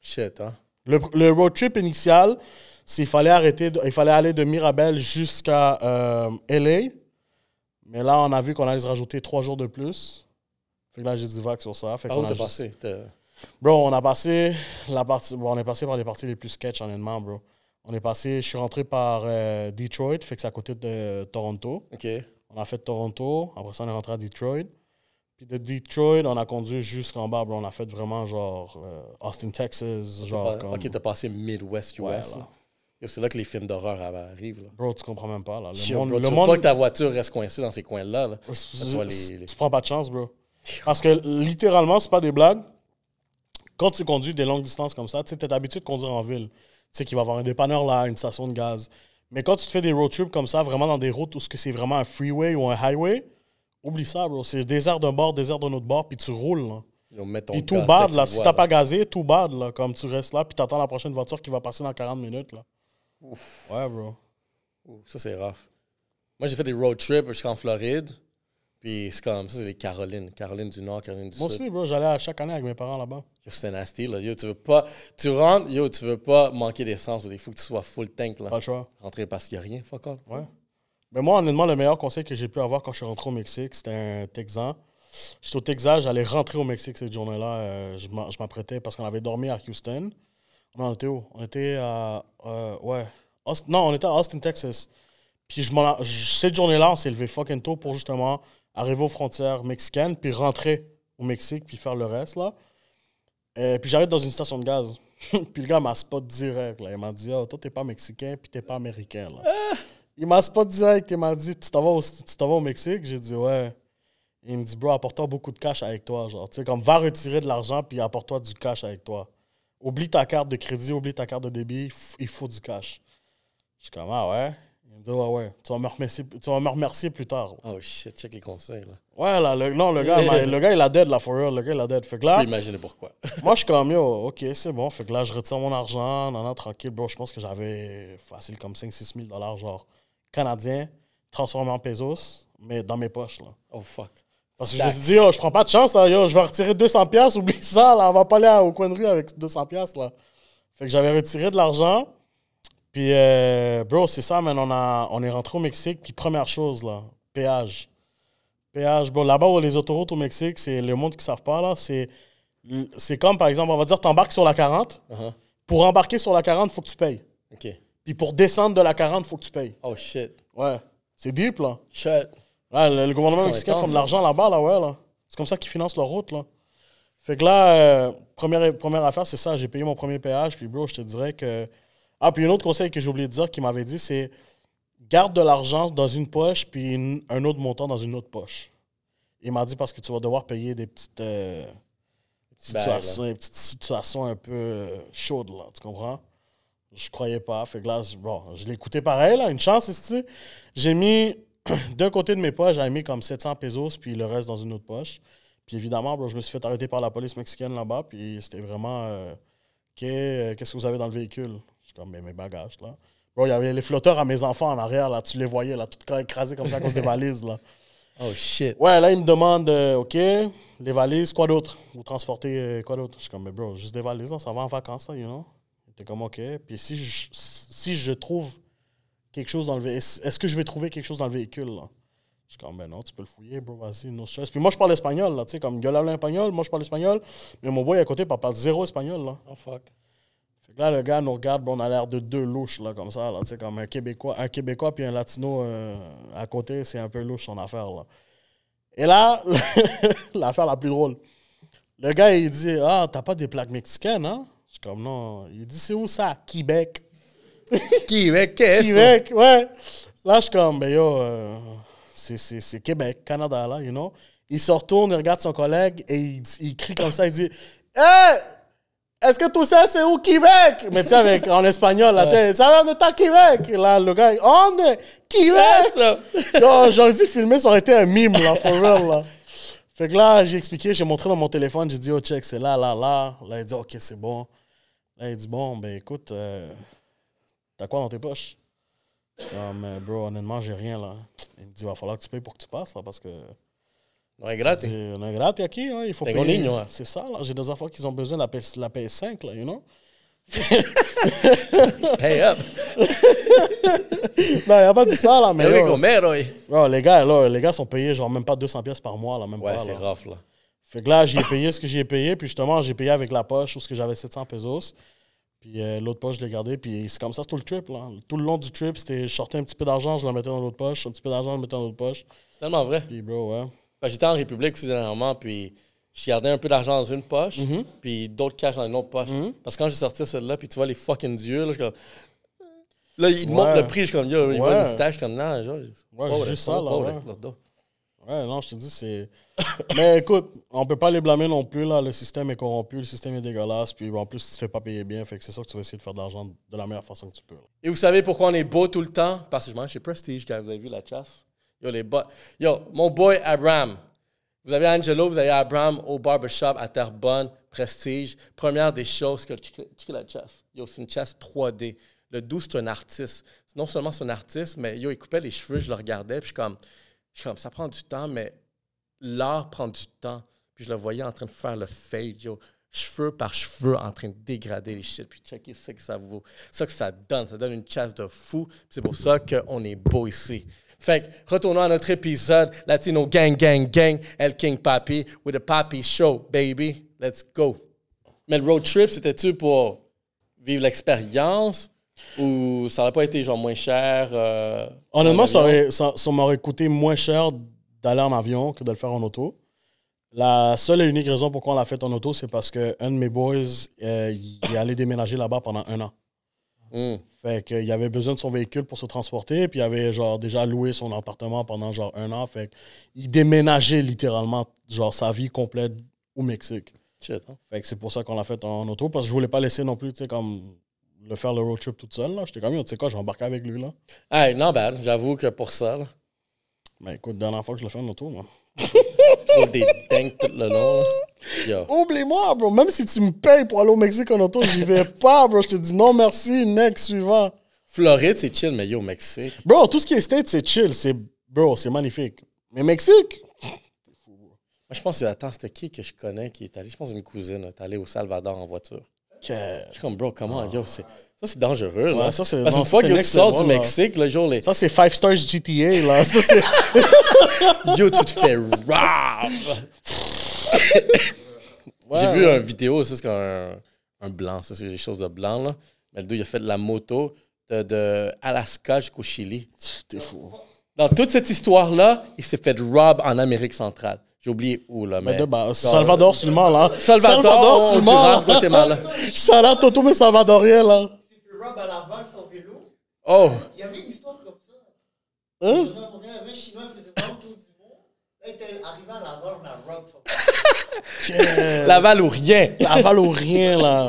Shit, hein? Le road trip initial, c'est il fallait aller de Mirabel jusqu'à LA. Mais là, on a vu qu'on allait se rajouter 3 jours de plus. Fait que là, j'ai du vague sur ça. Fait Par qu'on où a t'es juste- passé? Bro, on a passé on est passé par les parties les plus sketch, honnêtement, bro. Je suis rentré par Detroit, fait que c'est à côté de Toronto. OK. On a fait Toronto, après ça, on est rentré à Detroit. Puis de Detroit, on a conduit jusqu'en bas, bro. On a fait vraiment genre Austin, Texas, genre comme... OK, t'as passé Midwest US, Ouais, là. là. Yo, c'est là que les films d'horreur arrivent, là. Bro, tu comprends même pas, là. Yo, bro, tu veux pas que ta voiture reste coincée dans ces coins-là, là. Tu vois Tu prends pas de chance, bro. Parce que littéralement, c'est pas des blagues. Quand tu conduis des longues distances comme ça, tu sais, t'es habitué de conduire en ville. Tu sais qu'il va y avoir un dépanneur là, une station de gaz. Mais quand tu te fais des road trips comme ça, vraiment dans des routes où c'est vraiment un freeway ou un highway, oublie ça, bro. C'est désert d'un bord, désert d'un autre bord, puis tu roules, là. Yo, mets ton Puis tout casque, bad, tu là. le Si vois, t'as là. pas gazé, tout bad, là. Comme tu restes là, puis t'attends la prochaine voiture qui va passer dans 40 minutes, là. Ouais, bro. Ouh, ça, c'est rough. Moi, j'ai fait des road trips jusqu'en Floride. Puis c'est comme ça, c'est les Carolines. Caroline du Nord, Caroline du Moi Sud. aussi, bro. J'allais à chaque année avec mes parents là-bas. Yo, c'est nasty, là. Yo, tu veux pas... Tu rentres, yo, tu veux pas manquer d'essence. Il faut que tu sois full tank, là. Pas le choix. Rentrer parce qu'il n'y a rien, fuck all. Ouais. Mais moi, honnêtement, le meilleur conseil que j'ai pu avoir quand je suis rentré au Mexique, c'était un Texan. J'étais au Texas, j'allais rentrer au Mexique cette journée-là. Je m'apprêtais parce qu'on avait dormi à Houston. On était où? On était à... ouais. Non, on était à Austin, Texas. Puis cette journée-là, on s'est levé fucking tôt pour justement arriver aux frontières mexicaines, puis rentrer au Mexique, puis faire le reste, là. Puis j'arrive dans une station de gaz. Puis le gars m'a spot direct, là. Il m'a dit, oh, toi, t'es pas mexicain, puis t'es pas américain, là. Il m'a spot direct. Il m'a dit, tu t'en vas au Mexique? J'ai dit, ouais. Il me dit, bro, apporte-toi beaucoup de cash avec toi. Genre, tu sais, comme, va retirer de l'argent, puis apporte-toi du cash avec toi. Oublie ta carte de crédit, oublie ta carte de débit, il faut du cash. Je suis comme, ah ouais? Il me dit, ouais. Tu vas me remercier plus tard. Oh shit, check les conseils, là. Ouais, là, le gars, il a dead, là, for real. Le gars, il a dead. Fait que Je peux là, imaginer pourquoi. moi, je suis comme, yo, OK, c'est bon. Fait que là, je retire mon argent, tranquille, bro. Je pense que j'avais facile comme 5-6 000 $, genre, canadiens, transformés en pesos, mais dans mes poches, là. Oh fuck. Parce que je me suis dit, yo, je prends pas de chance, là, yo, je vais retirer 200$, oublie ça, là, on va pas aller au coin de rue avec 200$, là. Fait que j'avais retiré de l'argent, puis, bro, c'est ça, man, on est rentré au Mexique, puis première chose, là, péage. Péage, bro, là-bas, où les autoroutes au Mexique, c'est le monde qui ne savent pas, là, c'est comme, par exemple, on va dire, t'embarques sur la 40, Uh-huh. pour embarquer sur la 40, il faut que tu payes. OK. Puis pour descendre de la 40, il faut que tu payes. Oh shit. Ouais, c'est deep, là. Shit. Ouais, le gouvernement Ils sont mexicain font intenses, de l'argent là-bas, là, ouais, là. C'est comme ça qu'ils financent leur route, là. Fait que là, première affaire, c'est ça. J'ai payé mon premier péage, puis bro, je te dirais que... Ah, puis un autre conseil que j'ai oublié de dire, qu'il m'avait dit, c'est garde de l'argent dans une poche, puis un autre montant dans une autre poche. Il m'a dit parce que tu vas devoir payer des petites situations un peu chaudes, là, tu comprends? Je croyais pas. Fait que là, bon, je l'ai écouté pareil, là, une chance, c'est-tu? J'ai mis... D'un côté de mes poches, j'avais mis comme 700 pesos, puis le reste dans une autre poche. Puis évidemment, bro, je me suis fait arrêter par la police mexicaine là-bas, puis c'était vraiment... qu'est-ce que vous avez dans le véhicule? Je suis comme, mes bagages, là. Bro, il y avait les flotteurs à mes enfants en arrière, là. Tu les voyais, là, tout écrasés comme ça à cause des valises, là. Oh shit. Ouais, là, ils me demandent, OK, les valises, quoi d'autre? Vous transportez quoi d'autre? Je suis comme, mais bro, juste des valises, là, ça va en vacances, là, you know? T'es comme, OK. Puis si je trouve quelque chose dans le véhicule, est-ce que je vais trouver quelque chose dans le véhicule, là? Je suis comme, ben non, tu peux le fouiller, bro, vas-y, no stress. Puis moi, je parle espagnol, là, tu sais, comme, gueule à l'espagnol, moi, je parle espagnol, mais mon boy à côté parle zéro espagnol, là. Oh fuck. Fait que là, le gars nous regarde, bro, on a l'air de deux louches, là, comme ça, là, tu sais, comme un Québécois puis un Latino à côté, c'est un peu louche son affaire, là. Et là, l'affaire la plus drôle, Le gars, il dit, ah, t'as pas des plaques mexicaines, hein? Je suis comme, non. Il dit, c'est où ça? Québec. Québec, qu'est-ce que Québec, ouais. Là, je suis comme, ben yo, c'est Québec, Canada, là, you know. Il se retourne, il regarde son collègue et il crie comme ça, il dit, hey! Est-ce que tout ça, c'est où Québec? Mais tu sais, en espagnol, là, tu sais, ça va de ta Québec. Là, le gars, on est Québec! Yo, j'aurais dû filmer, ça aurait été un mime, là, for real, là. Fait que là, j'ai expliqué, j'ai montré dans mon téléphone, j'ai dit, oh, check, c'est là, là, là. Là, il dit, ok, c'est bon. Là, il dit, bon, ben écoute, t'as quoi dans tes poches? Comme, bro, honnêtement, j'ai rien, là. Il me dit, il va falloir que tu payes pour que tu passes, là, parce que... Non, è gratis. On est gratis aquí, hein, il faut Tengo payer. niño, hein. C'est ça, là. J'ai des enfants qui ont besoin de la PS5, là, you know? Pay up. Non, il a pas dit ça, là, mais... Mais oui, yo, Gomero, oui. bro, les gars sont payés, genre, même pas 200 pièces par mois, là, même Ouais, pas, c'est là. rough, là. Fait que là, j'ai payé ce que j'ai payé, puis justement, j'ai payé avec la poche, où ce que j'avais 700 pesos. Puis l'autre poche, je l'ai gardé, puis c'est comme ça, c'est tout le trip, là. Tout le long du trip, c'était, je sortais un petit peu d'argent, je le mettais dans l'autre poche, un petit peu d'argent, je le mettais dans l'autre poche. C'est tellement vrai. Puis, bro, ouais. Parce que j'étais en République aussi dernièrement, puis je gardais un peu d'argent dans une poche, puis d'autres cash dans une autre poche. Parce que quand j'ai sorti celle-là, puis tu vois les fucking dieux, là, je suis comme... Là, ils te montrent le prix, je suis comme, yo, ils veulent une stash, je suis comme, non, genre... Ouais, juste ça, là, ouais. Ouais, non, je te dis, c'est... Mais écoute, on peut pas les blâmer non plus, là. Le système est corrompu, le système est dégueulasse, puis en plus, tu te fais pas payer bien, fait que c'est ça que tu vas essayer de faire de l'argent de la meilleure façon que tu peux, là. Et vous savez pourquoi on est beau tout le temps? Parce que je mange chez Prestige, quand vous avez vu la chasse. Yo, Yo, mon boy Abraham. Vous avez Angelo, vous avez Abraham au barbershop à Terrebonne, Prestige. Première des choses que tu la chasse. Yo, c'est une chasse 3D. Le Doux, c'est un artiste. Non seulement c'est un artiste, mais yo, il coupait les cheveux, je le regardais, puis je suis comme, ça prend du temps, mais l'art prend du temps. Puis je le voyais en train de faire le fade, yo, cheveux par cheveux, en train de dégrader les shit. Puis checker ça que ça vaut, ça que ça donne une chasse de fou. Puis c'est pour ça qu'on est beau ici. Fait que, retournons à notre épisode, Latino Gang, Gang, Gang, El King Papi, with a Papi Show, baby. Let's go. Mais le road trip, c'était-tu pour vivre l'expérience ou ça aurait pas été genre moins cher? Honnêtement, ça m'aurait coûté moins cher d'aller en avion que de le faire en auto. La seule et unique raison pourquoi on l'a fait en auto, c'est parce qu'un de mes boys, il allait déménager là-bas pendant 1 an. Fait qu'il avait besoin de son véhicule pour se transporter, puis il avait genre déjà loué son appartement pendant genre 1 an. Fait qu'il déménageait littéralement genre sa vie complète au Mexique. Shit, hein? Fait que c'est pour ça qu'on l'a fait en auto, parce que je voulais pas laisser non plus, tu sais, comme le faire le road trip toute seule, là. J'étais comme, tu sais quoi, je vais embarquer avec lui, là. Hey, non bad, j'avoue que pour ça, là. Mais écoute, dernière fois que je l'ai fait en auto, moi. Tu trouves des dingues tout le long, là. Yo. Oublie-moi, bro. Même si tu me payes pour aller au Mexique en auto, j'y vais pas, bro. Je te dis non, merci, next, suivant. Floride, c'est chill, mais yo, Mexique. Bro, tout ce qui est state, c'est chill. Bro, c'est magnifique. Mais Mexique? Moi, je pense que c'était qui que je connais qui est allé? Je pense que c'est une cousine, là. T'es allé au Salvador en voiture. Je suis comme, bro, comment? Yo, ça, c'est dangereux, là. Ouais, ça, c'est, parce non, qu'une fois que tu sors du level, Mexique, le jour, les... Ça, c'est 5 stars GTA, là. Ça, c'est... Yo, tu te fais rob! Ouais, j'ai vu une vidéo, ça, c'est comme un blanc. Ça, c'est des choses de blanc, là. Mais le deux, il a fait de la moto de Alaska jusqu'au Chili. C'était fou. Dans toute cette histoire-là, il s'est fait rob en Amérique centrale. J'ai oublié où, là. Mais Salvador seulement, là. Salvador seulement. Guatemala. Salut Toto, mais salvadorien, là. Il s'est fait rob à Laval sans vélo. Oh! Il y avait une histoire comme ça. Hein? Il y avait un Chinois qui faisait pas autour du monde. Là, il était arrivé à Laval, on a rob son Laval ou rien. Laval ou rien, là.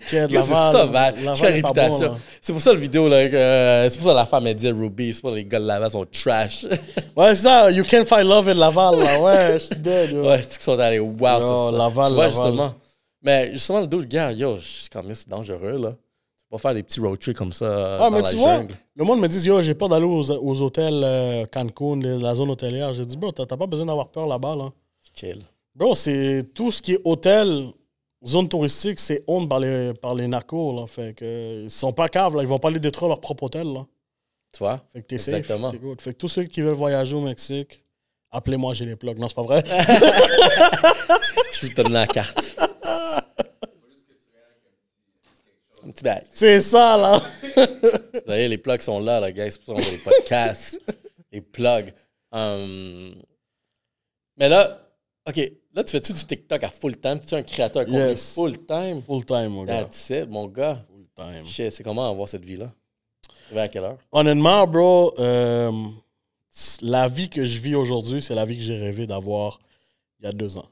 C'est ça, Val. Je fais la réputation. Bon, c'est pour ça le vidéo, là. C'est pour ça la femme, elle dit Ruby. C'est pour ça les gars de Laval sont trash. Ouais, c'est ça. You can't find love in Laval, là. Ouais, je suis dead, yo. Ouais, c'est qu'ils sont allés wow, c'est ça. Laval, tu vois, Laval. justement. Mais justement, le dos, le gars, yo, c'est quand même dangereux, là. Tu peux pas faire des petits road trips comme ça dans la jungle. Le monde me dit, yo, j'ai peur d'aller aux hôtels Cancun, la zone hôtelière. J'ai dit, bro, t'as pas besoin d'avoir peur là-bas, là. C'est chill. Bro, c'est tout ce qui est hôtel, zone touristique, c'est honte par les narcos, là. Fait que, ils sont pas caves, là. Ils vont pas aller détruire leur propre hôtel, là. Tu vois? Fait que t'es exactement. safe, t'es good. Fait que tous ceux qui veulent voyager au Mexique, appelez-moi, j'ai les plugs. Non, c'est pas vrai? Je vais te donner la carte. Un petit bail. C'est ça, là. Vous voyez, les plugs sont là, guys. C'est pour ça qu'on a les podcasts. Les plugs. Mais là, OK, Là, tu fais-tu du TikTok à full time? Tu es un créateur à contenu Yes. full time? Full time, mon gars. That's it, mon gars. Full time. Shit, c'est comment avoir cette vie-là? Tu te à quelle heure? Honnêtement, bro, la vie que je vis aujourd'hui, c'est la vie que j'ai rêvé d'avoir il y a 2 ans.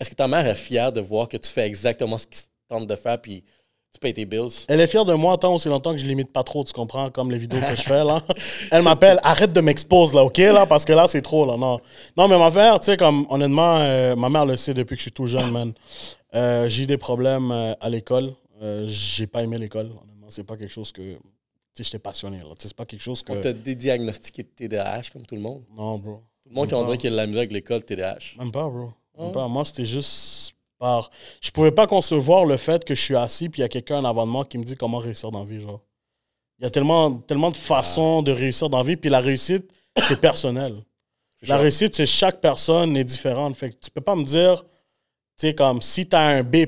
Est-ce que ta mère est fière de voir que tu fais exactement ce qu'il tente de faire puis tu payes tes bills? Elle est fière de moi tant aussi longtemps que je limite pas trop, tu comprends, comme les vidéos que je fais, là. Elle m'appelle, arrête de m'exposer, là, OK, là, parce que là, c'est trop, là, non. Non, mais ma mère, tu sais, comme, honnêtement, ma mère le sait depuis que je suis tout jeune, man. J'ai eu des problèmes à l'école. J'ai pas aimé l'école, honnêtement. C'est pas quelque chose que, tu sais, j'étais passionné, là. C'est pas quelque chose que... On t'a dédiagnostiqué de TDAH comme tout le monde? Non, bro. Tout le monde qui en dirait qu'il a de la misère avec l'école, TDAH. Même pas, bro. Même pas. Moi, c'était juste par... Je pouvais pas concevoir le fait que je suis assis puis il y a quelqu'un en avant de moi qui me dit comment réussir dans la vie, genre. Il y a tellement de façons de réussir dans la vie, puis la réussite, c'est personnel. La réussite, c'est chaque personne est différente. Fait que tu peux pas me dire, tu sais, comme, si t'as un B+,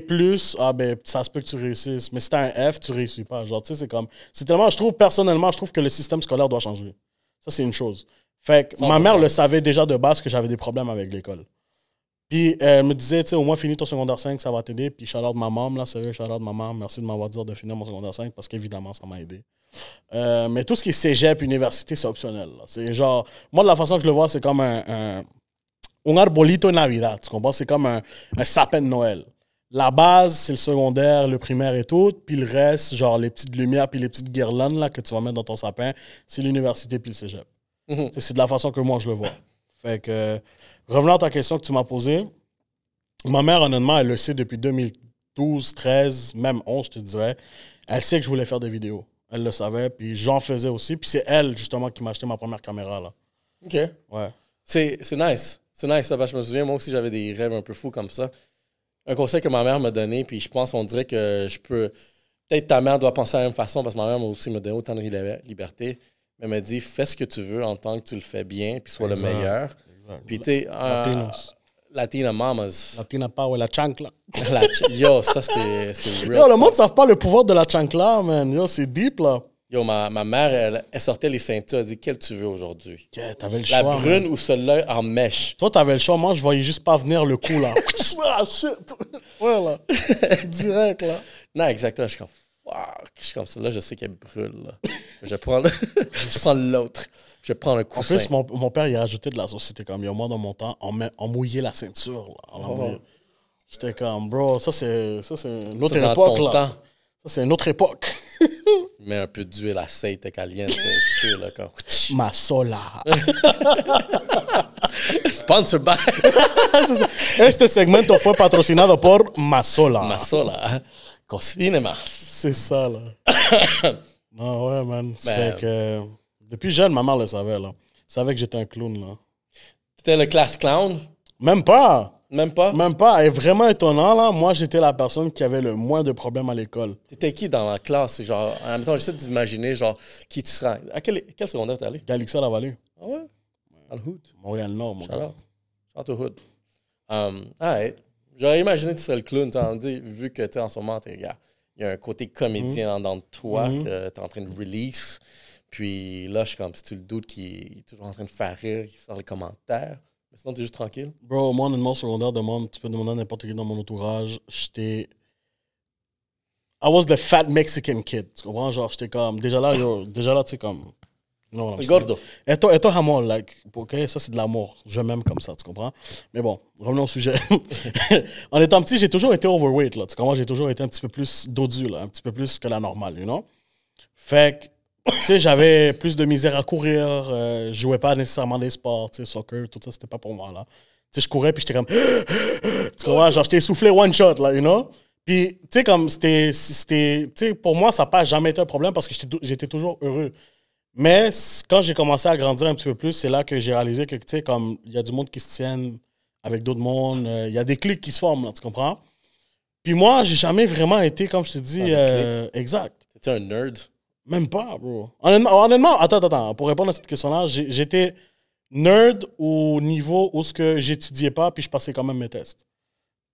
ah ben, ça se peut que tu réussisses. Mais si t'as un F, tu réussis pas. Genre, tu sais, c'est comme... C'est tellement... Personnellement, je trouve que le système scolaire doit changer. Ça, c'est une chose. Fait que ma mère le savait déjà de base que j'avais des problèmes avec l'école. Puis elle me disait, tu sais, au moins finis ton secondaire 5, ça va t'aider. Puis shout-out de ma maman, là, sérieux, shout-out de ma maman. Merci de m'avoir dit de finir mon secondaire 5 parce qu'évidemment, ça m'a aidé. Mais tout ce qui est cégep, université, c'est optionnel. Là. C'est genre, moi, de la façon que je le vois, c'est comme un arbolito de Navidad. Tu comprends? C'est comme un sapin de Noël. La base, c'est le secondaire, le primaire et tout. Puis le reste, genre les petites lumières puis les petites guirlandes là, que tu vas mettre dans ton sapin, c'est l'université puis le cégep. C'est de la façon que moi, je le vois. Fait que, revenant à ta question que tu m'as posée, ma mère, honnêtement, elle le sait depuis 2012, 13, même 11, je te dirais. Elle sait que je voulais faire des vidéos. Elle le savait, puis j'en faisais aussi. Puis c'est elle, justement, qui m'a acheté ma première caméra, là. OK. Ouais. C'est nice. C'est nice, ça, parce que je me souviens, moi aussi, j'avais des rêves un peu fous comme ça. Un conseil que ma mère m'a donné, puis je pense, on dirait que je peux... Peut-être ta mère doit penser à la même façon, parce que ma mère m'a aussi me donné autant de liberté. Mais elle m'a dit, fais ce que tu veux en tant que tu le fais bien, puis sois le meilleur. Exact. Puis tu sais... Latina mamas. Latina power, la chancla. Yo, ça, c'est real. Yo, le monde ne savent pas le pouvoir de la chancla, man. Yo, c'est deep, là. Yo, ma mère, elle sortait les ceintures, elle dit, quel tu veux aujourd'hui? Yeah, t'avais le la choix. La brune man. ou celle-là en mèche? Toi, t'avais le choix. Moi, je voyais juste pas venir le coup, là. Ah, shit. Ouais, là. Direct, là. Non, exactement. Je suis comme, fuck. Je suis comme ça. Là, je sais qu'elle brûle, là. Je prends l'autre. Je prends un coussin. En plus, mon père, il a rajouté de la société comme il y a moi dans mon temps, on mouillait la ceinture. Là, j'étais comme, bro, ça c'est une autre époque. Là. Temps. Ça, c'est une autre époque. Mets un peu d'huile aceite caliente dessus, là. Comme... Masola. Sponsor by. Este segmento fue patrocinado por Masola. Masola. Cocine más. C'est ça, là. Non, ouais, man. Ça fait que... Depuis jeune, ma mère le savait, là. Elle savait que j'étais un clown, là. T'étais le class clown? Même pas. Même pas? Même pas. Et vraiment étonnant, là, moi, j'étais la personne qui avait le moins de problèmes à l'école. T'étais qui dans la classe? Genre, en même temps, j'essaie d'imaginer, genre, qui tu seras. À quel secondaire t'es allé? Galixa la Vallée. Ah ouais? Dans le hood? Montréal-Nord, mon gars. Shout out hood. Alright. J'aurais imaginé que tu serais le clown, vu que, tu sais, en ce moment, il y a un côté comédien dans toi que t'es en train de release. Puis là, je suis comme, c'est-tu le doute qui est toujours en train de faire rire, qui sort les commentaires? Mais sinon, t'es juste tranquille? Bro, moi, honnêtement, secondaire, tu peux demander à n'importe qui dans mon entourage. J'étais... I was the fat Mexican kid. Tu comprends? Genre, j'étais comme... Déjà là, tu sais, comme... Non, gordo. Esto amor, like, ok, ça c'est de l'amour. Je m'aime comme ça, tu comprends? Mais bon, revenons au sujet. En étant petit, j'ai toujours été overweight, là. Tu comprends? J'ai toujours été un petit peu plus dodu, là. Un petit peu plus que la normale, you know? Fait que... Tu sais, j'avais plus de misère à courir, je jouais pas nécessairement des sports, tu sais, soccer, tout ça, c'était pas pour moi, là. Tu sais, je courais, puis j'étais comme... Tu comprends? Genre, j'étais essoufflé one shot, là, you know? Puis, tu sais, comme, c'était... Tu sais, pour moi, ça n'a pas jamais été un problème parce que j'étais toujours heureux. Mais quand j'ai commencé à grandir un petit peu plus, c'est là que j'ai réalisé que, tu sais, comme, il y a du monde qui se tienne avec d'autres mondes, il y a des clics qui se forment, là, tu comprends? Puis moi, j'ai jamais vraiment été, comme je te dis, exact. T'étais un nerd? Même pas, bro. Honnêtement, attends. Pour répondre à cette question-là, j'étais nerd au niveau où j'étudiais pas, puis je passais quand même mes tests.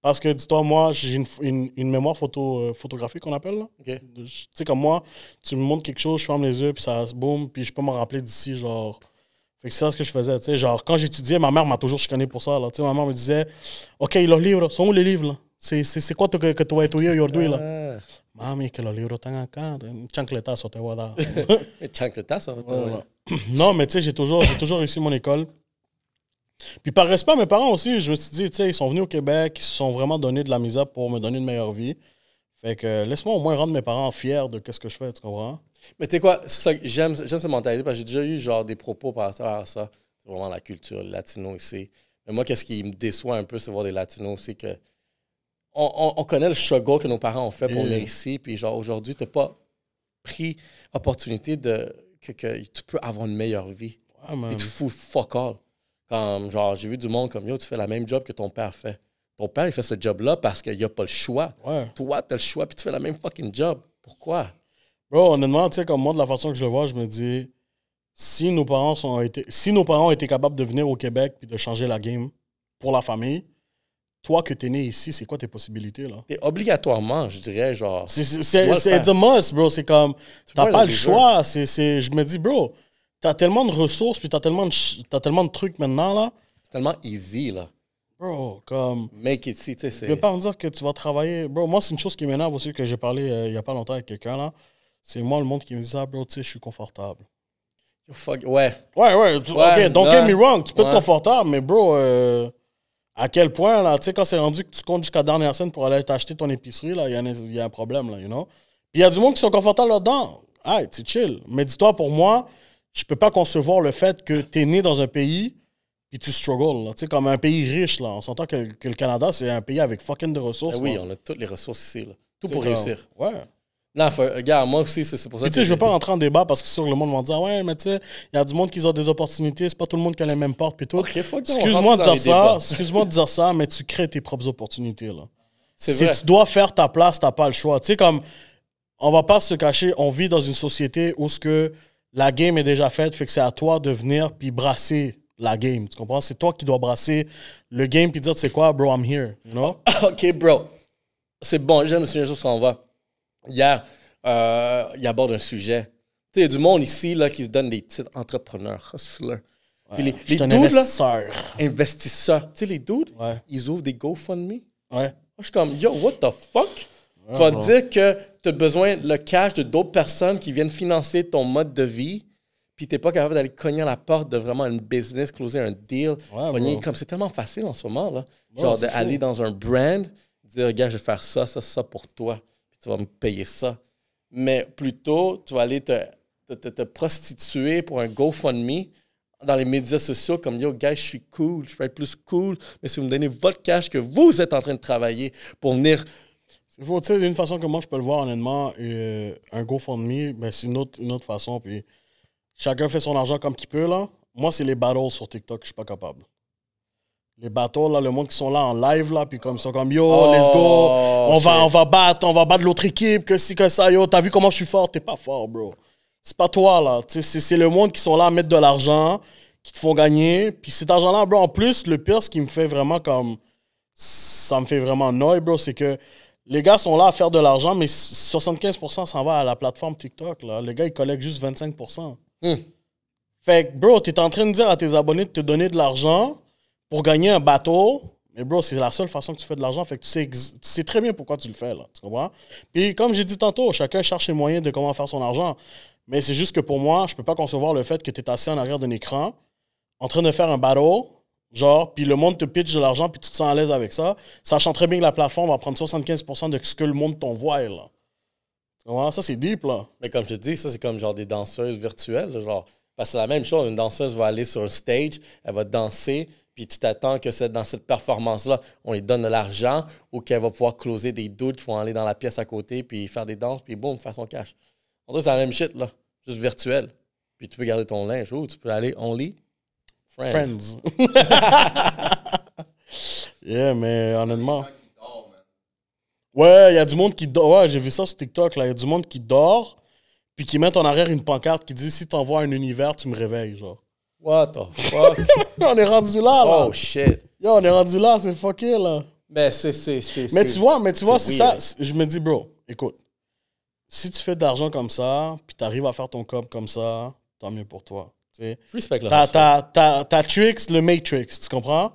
Parce que, dis-toi, moi, j'ai une mémoire photographique, qu'on appelle, là. Okay. Tu sais, comme moi, tu me montres quelque chose, je ferme les yeux, puis ça boum, puis je peux m'en rappeler d'ici, genre, Fait que c'est ça ce que je faisais, tu sais. Genre, quand j'étudiais, ma mère m'a toujours chicané pour ça, là. Tu sais, ma mère me disait, OK, los livres, sont où les livres, là? C'est quoi que tu vas étudier aujourd'hui, là? Mami, que los libros están acá. Un chancletazo te voy a dar. Chancletazo, Voilà. Non, mais tu sais, j'ai toujours réussi mon école. Puis par respect à mes parents aussi, je me suis dit, tu sais, ils sont venus au Québec, ils se sont vraiment donné de la misère pour me donner une meilleure vie. Fait que laisse-moi au moins rendre mes parents fiers de ce que je fais, tu comprends? Mais tu sais quoi, j'aime cette mentalité parce que j'ai déjà eu genre des propos par rapport à ça. C'est vraiment la culture, les latinos ici. Mais moi, qu'est-ce qui me déçoit un peu, c'est voir des latinos aussi que. On connaît le struggle que nos parents ont fait pour venir ici, puis genre aujourd'hui, tu n'as pas pris opportunité que tu peux avoir une meilleure vie. Puis tu fous fuck all. Comme genre, j'ai vu du monde comme yo, tu fais la même job que ton père fait. Ton père, il fait ce job-là parce qu'il n'a pas le choix. Ouais. Toi, tu as le choix, puis tu fais la même fucking job. Pourquoi? Bro, honnêtement, tu sais, comme moi, de la façon que je le vois, je me dis, si nos parents ont été capables de venir au Québec puis de changer la game pour la famille, toi que t'es né ici, c'est quoi tes possibilités, là? T'es obligatoirement, je dirais, genre. C'est a must, bro. C'est comme, t'as pas le choix. Je me dis, bro, t'as tellement de ressources puis t'as tellement de trucs maintenant, là. C'est tellement easy, là. Bro, comme... Make it see, tu sais, Je vais pas me dire que tu vas travailler... Bro, moi, c'est une chose qui m'énerve aussi, que j'ai parlé il y a pas longtemps avec quelqu'un, là. C'est moi, le monde qui me dit, ah, bro, tu sais, je suis confortable. Fuck, ouais. Ouais, OK, don't get me wrong. Tu peux être confortable, mais bro... à quel point, là, tu sais, quand c'est rendu que tu comptes jusqu'à la dernière scène pour aller t'acheter ton épicerie, là, il y a un problème, là, you know? Puis il y a du monde qui sont confortables là-dedans. Ah, c'est chill. Mais dis-toi, pour moi, je peux pas concevoir le fait que t'es né dans un pays puis tu struggles, là. Tu sais, comme un pays riche, là. On s'entend que le Canada, c'est un pays avec fucking de ressources. Oui, là. on a toutes les ressources ici, là. Tout T'sais, pour réussir. Ouais. Non, regarde, moi aussi, c'est pour ça Puis, tu sais, je veux pas rentrer en débat parce que sur le monde va dire, ouais, mais tu sais, il y a du monde qui ont des opportunités, c'est pas tout le monde qui a les mêmes portes, puis tout. Okay, Excuse-moi de dire ça, mais tu crées tes propres opportunités, là. C'est si vrai. tu dois faire ta place, t'as pas le choix. Tu sais, comme, on va pas se cacher, on vit dans une société où ce que la game est déjà faite, fait que c'est à toi de venir puis brasser la game, tu comprends? C'est toi qui dois brasser le game puis dire, tu sais quoi, bro, I'm here, you know? OK, bro. C'est bon, j'aime me un jour qu'on va. Hier, il aborde un sujet. Tu sais, il y a du monde ici là, qui se donne des titres entrepreneurs, hustlers. Ouais. Les Je suis un dudes, là, investisseur. investisseurs. Tu sais, les dudes, Ouais. ils ouvrent des GoFundMe. Ouais. Moi, je suis comme, yo, what the fuck? Tu vas te dire que tu as besoin le cash de d'autres personnes qui viennent financer ton mode de vie, puis tu n'es pas capable d'aller cogner à la porte de vraiment une business, closer un deal. Comme c'est tellement facile en ce moment, là. Genre d'aller dans un brand, dire, regarde, je vais faire ça pour toi, puis tu vas me payer ça. Mais plutôt, tu vas aller te prostituer pour un GoFundMe dans les médias sociaux comme, yo, guys, je suis cool, je peux être plus cool, mais si vous me donnez votre cash que vous êtes en train de travailler pour venir... Tu sais, d'une façon que moi, je peux le voir, honnêtement, un GoFundMe, ben, c'est une autre façon. Puis chacun fait son argent comme qu'il peut, là. Moi, c'est les battles sur TikTok que je suis pas capable. Les battles, là, le monde qui sont là en live, là, puis comme ils sont comme, yo, let's go, on va battre l'autre équipe, que si, que ça, yo, t'as vu comment je suis fort? T'es pas fort, bro. C'est pas toi, là. C'est le monde qui sont là à mettre de l'argent, qui te font gagner. Puis cet argent-là, bro, en plus, le pire, ce qui me fait vraiment comme... Ça me fait vraiment noyer, bro, c'est que les gars sont là à faire de l'argent, mais 75% s'en va à la plateforme TikTok. Là. Les gars, ils collectent juste 25%. Fait que, bro, t'es en train de dire à tes abonnés de te donner de l'argent pour gagner un bateau. Mais, bro, c'est la seule façon que tu fais de l'argent. Fait que tu sais très bien pourquoi tu le fais, là. Tu comprends? Puis, comme j'ai dit tantôt, chacun cherche les moyens de comment faire son argent. Mais c'est juste que pour moi, je peux pas concevoir le fait que tu es assis en arrière d'un écran, en train de faire un bateau. Genre, puis le monde te pitch de l'argent, puis tu te sens à l'aise avec ça, sachant très bien que la plateforme va prendre 75% de ce que le monde t'envoie, là. Tu comprends? Ça, c'est deep, là. Mais comme je te dis, ça, c'est comme genre des danseuses virtuelles, là, genre. Parce que c'est la même chose. Une danseuse va aller sur un stage, elle va danser, puis tu t'attends que dans cette performance-là, on lui donne de l'argent ou qu'elle va pouvoir closer des dudes qui vont aller dans la pièce à côté, puis faire des danses, puis boum, faire son cash. En fait, c'est la même shit, là. Juste virtuel. Puis tu peux garder ton linge ou tu peux aller only. Friends. Yeah, mais honnêtement. Ouais, il y a du monde qui dort. Ouais, j'ai vu ça sur TikTok, là. Il y a du monde qui dort, puis qui met en arrière une pancarte qui dit « Si t'envoies un univers, tu me réveilles », genre. What the fuck? On est rendu là, là. Oh, shit. Yo, on est rendu là, c'est fucké, là. Mais Mais tu vois, c'est ça. weird. Je me dis, bro, écoute, si tu fais de l'argent comme ça, puis t'arrives à faire ton cop comme ça, tant mieux pour toi. sais. Je respecte le hustle. T'as Tricks, le Matrix, tu comprends?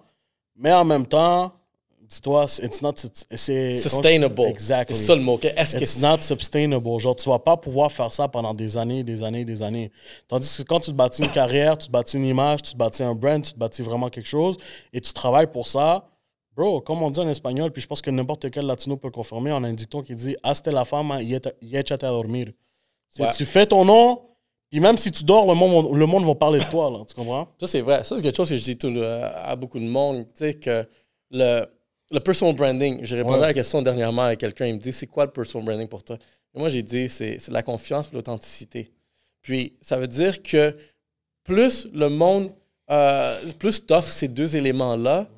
Mais en même temps, dis-toi, it's not... C'est Sustainable. Exactly. C'est ça le mot. Est-ce It's que not sustainable. Genre, tu vas pas pouvoir faire ça pendant des années, des années, des années. Tandis que quand tu te bâtis une carrière, tu te bâtis une image, tu te bâtis un brand, tu te bâtis vraiment quelque chose et tu travailles pour ça, bro, comme on dit en espagnol, puis je pense que n'importe quel latino peut le confirmer, on a un dicton qui dit « Hasta la fama y échate a dormir ». Ouais. Tu fais ton nom, puis même si tu dors, le monde va parler de toi, là, tu comprends? Ça, c'est vrai. Ça, c'est quelque chose que je dis à beaucoup de monde. Tu sais, que le personal branding, j'ai répondu à la question dernièrement à quelqu'un. Il me dit, c'est quoi le personal branding pour toi? Et moi, j'ai dit, c'est la confiance et l'authenticité. Puis, ça veut dire que plus le monde, plus t'offres ces deux éléments-là,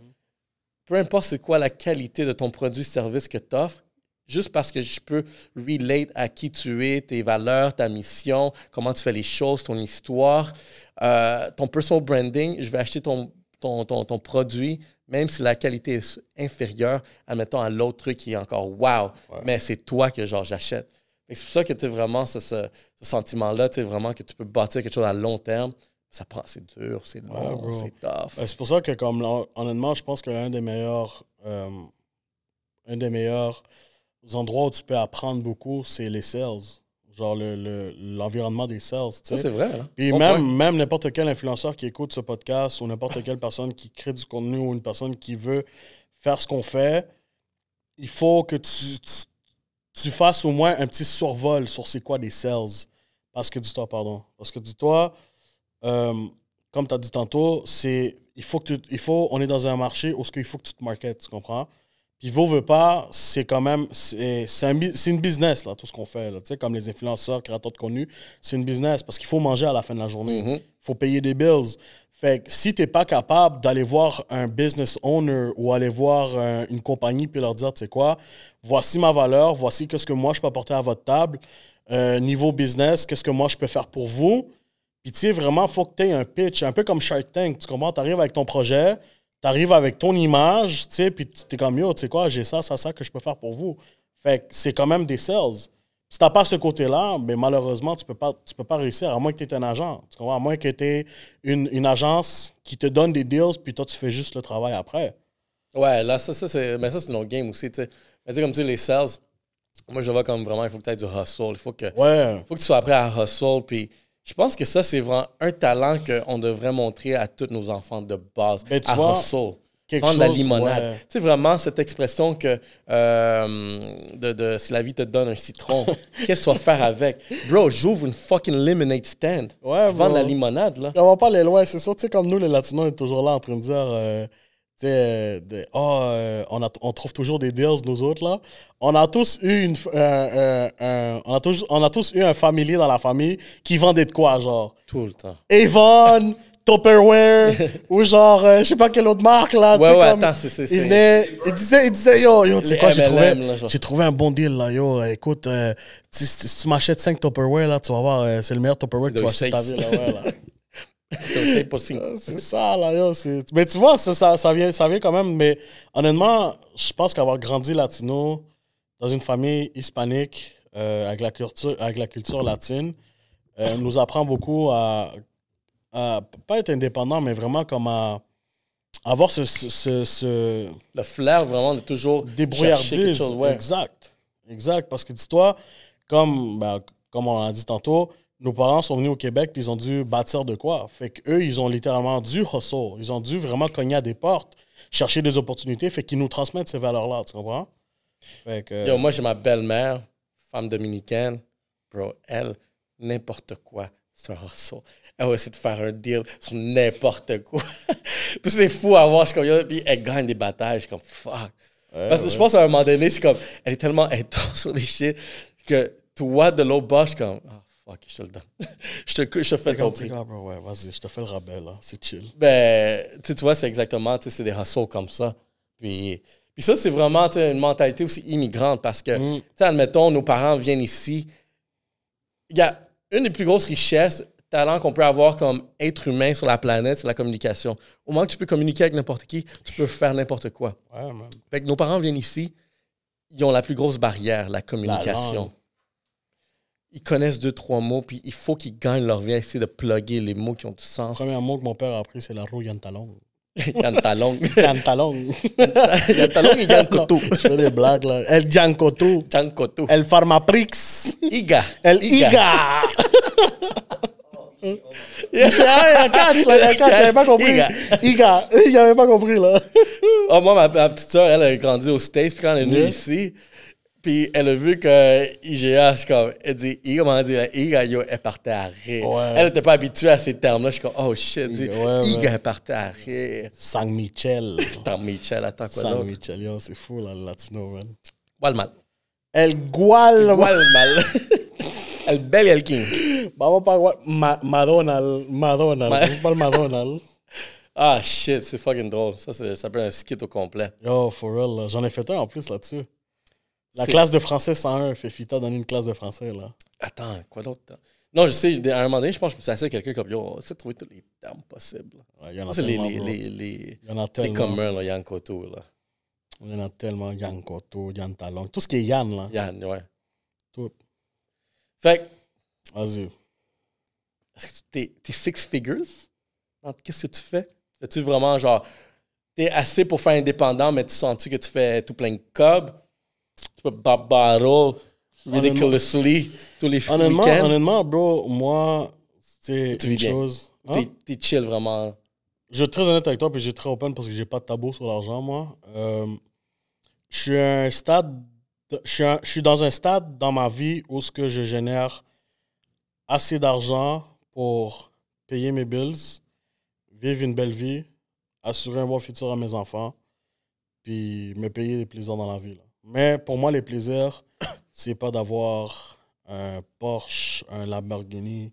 peu importe c'est quoi la qualité de ton produit-service que t'offres, juste parce que je peux relate à qui tu es, tes valeurs, ta mission, comment tu fais les choses, ton histoire, ton personal branding, je vais acheter ton produit, même si la qualité est inférieure, admettons, à l'autre truc qui est encore wow, mais c'est toi que genre j'achète. C'est pour ça que tu sais vraiment ce sentiment-là, tu sais vraiment que tu peux bâtir quelque chose à long terme. Ça prend, c'est dur, c'est long, c'est tough. C'est pour ça que, comme honnêtement, je pense qu'un des meilleurs endroits où tu peux apprendre beaucoup, c'est les sales. Genre l'environnement des sales. Tu sais. Ça, c'est vrai. Hein? Puis même n'importe quel influenceur qui écoute ce podcast ou n'importe quelle personne qui crée du contenu ou une personne qui veut faire ce qu'on fait, il faut que tu fasses au moins un petit survol sur c'est quoi des sales. Parce que dis-toi, comme tu as dit tantôt, on est dans un marché où il faut que tu te marketes, tu comprends? Puis veut pas, c'est quand même, c'est une business, là, tout ce qu'on fait. Là, tu sais, comme les influenceurs, créateurs de contenu, c'est une business parce qu'il faut manger à la fin de la journée. Il faut payer des bills. Fait que si tu n'es pas capable d'aller voir un business owner ou aller voir une compagnie puis leur dire, tu sais quoi, voici ma valeur, voici ce que moi je peux apporter à votre table, niveau business, qu'est-ce que moi je peux faire pour vous. Puis tu sais, vraiment, il faut que tu aies un pitch, un peu comme Shark Tank, tu comprends? Tu arrives avec ton projet, tu arrives avec ton image, tu sais, puis tu es comme, yo, tu sais quoi, j'ai ça que je peux faire pour vous. Fait que c'est quand même des sales. Si tu n'as pas ce côté-là, ben malheureusement, tu peux pas réussir, à moins que tu aies un agent. Tu comprends? À moins que tu aies une agence qui te donne des deals, puis toi, tu fais juste le travail après. Ouais, là, ça c'est une autre game aussi, tu sais. Mais tu sais, comme tu dis, les sales, moi, je le vois comme vraiment, il faut que tu aies du hustle. Il faut que tu sois prêt à hustle, puis je pense que ça, c'est vraiment un talent qu'on devrait montrer à tous nos enfants de base. Ben, tu à vois, hustle. Prendre la limonade. Tu sais, vraiment, cette expression que si la vie te donne un citron, qu'est-ce que tu vas faire avec? Bro, j'ouvre une fucking lemonade stand. Ouais, je vends de la limonade, là. On va pas aller loin, c'est ça. Tu sais, comme nous, les Latinos, on est toujours là en train de dire... on trouve toujours des deals, nous autres, là. On a tous eu on a tous eu un familier dans la famille qui vendait de quoi, genre? Tout le temps. Avon, Tupperware, ou genre, je sais pas quelle autre marque, là. Ouais, comme, attends, il disait, yo, tu sais quoi, MLM, j'ai trouvé un bon deal, là, yo. Écoute, si tu m'achètes 5 Tupperware, là, tu vas voir, c'est le meilleur Tupperware que tu vas acheter ta vie, là, ouais, là. C'est ça, là, yo. Mais tu vois, ça vient quand même. Mais honnêtement, je pense qu'avoir grandi latino dans une famille hispanique avec la culture latine nous apprend beaucoup à pas être indépendant, mais vraiment comme à avoir le flair vraiment de toujours débrouillardise. Ouais. Exact. Parce que dis-toi, comme on a dit tantôt, nos parents sont venus au Québec puis ils ont dû bâtir de quoi. Fait qu'eux, ils ont littéralement dû hustle. Ils ont dû vraiment cogner à des portes, chercher des opportunités. Fait qu'ils nous transmettent ces valeurs-là, tu comprends? Fait que... Yo, moi, j'ai ma belle-mère, femme dominicaine. Bro, elle, n'importe quoi, c'est un hustle. Elle va essayer de faire un deal sur n'importe quoi. Puis c'est fou à voir. Puis elle gagne des batailles. Je suis comme, fuck. Parce que je pense qu'à un moment donné, c'est comme, elle est tellement intense sur les shit que toi, de l'autre bas, je suis comme... Ok, je te le donne. je te fais ton prix. Ouais, vas-y, je te fais le rabais, là. C'est chill. Ben, tu vois, c'est exactement, c'est des hustles comme ça. Puis ça, c'est vraiment une mentalité aussi immigrante parce que, admettons, nos parents viennent ici. Il y a une des plus grosses richesses, talents qu'on peut avoir comme être humain sur la planète, c'est la communication. Au moment que tu peux communiquer avec n'importe qui, tu peux faire n'importe quoi. Ouais, man. Fait que nos parents viennent ici, ils ont la plus grosse barrière, la communication. ils connaissent 2-3 mots, puis il faut qu'ils gagnent leur vie à essayer de plugger les mots qui ont du Le sens. premier mot que mon père a appris, c'est la roue Yantalong. Yantalong. Yantalong. Yantalong et Yankoto. Je fais des blagues, là. El Yankoto. Yankoto. El Pharmaprix. Iga. El Iga. Il y a un catch, là. Il y a un catch. J'avais pas compris. Iga. Il avait pas compris, là. Oh, moi, ma petite soeur, elle a grandi aux States, puis quand elle est venue ici, puis elle a vu que IGA, je suis comme, elle dit, Iga, comment dire, Iga, yo, elle partait à rire. Ouais. Elle n'était pas habituée à ces termes-là. Je suis comme, oh shit, elle dit, Ouais, Iga, elle partait à rire. San Michel. San Michel, attends quoi San d'autre? Michel, yo, c'est fou, là, le latino, man. Walmal. El Gual. Walmal. El Bel et El King. Vamos para Madonald. Vamos para Madonald. Ah shit, c'est fucking drôle. Ça peut être un skit au complet. Yo, for real, là. J'en ai fait un en plus là-dessus. La classe de français 101, Fefita donne une classe de français, là. Attends, quoi d'autre? Non, je sais, à un moment donné, je pense que je me suis assis avec quelqu'un comme yo, on essaie de trouver tous les termes possibles. Ouais, il y en a C'est tellement, les il y en a tellement. communs, là, Yann Koto, là. Il y en a tellement. Yann Koto, Yann Talon. Tout ce qui est Yann, là. Yann, ouais. Tout. Fait que, Vas-y. est-ce que t'es six figures? Qu'est-ce que tu fais? Fais-tu vraiment genre, t'es assez pour faire indépendant, mais tu sens-tu que tu fais tout plein de cob? Tu peux battle ridiculously tous les week-ends? Honnêtement, bro, moi, c'est Tu une vis bien. chose. Hein? T'es chill vraiment. Je suis très honnête avec toi, puis je suis très open parce que j'ai pas de tabou sur l'argent, moi. Je suis à un stade, je suis dans un stade dans ma vie où ce que je génère assez d'argent pour payer mes bills, vivre une belle vie, assurer un bon futur à mes enfants, puis me payer des plaisirs dans la vie, là. Mais pour moi, les plaisirs, c'est pas d'avoir un Porsche, un Lamborghini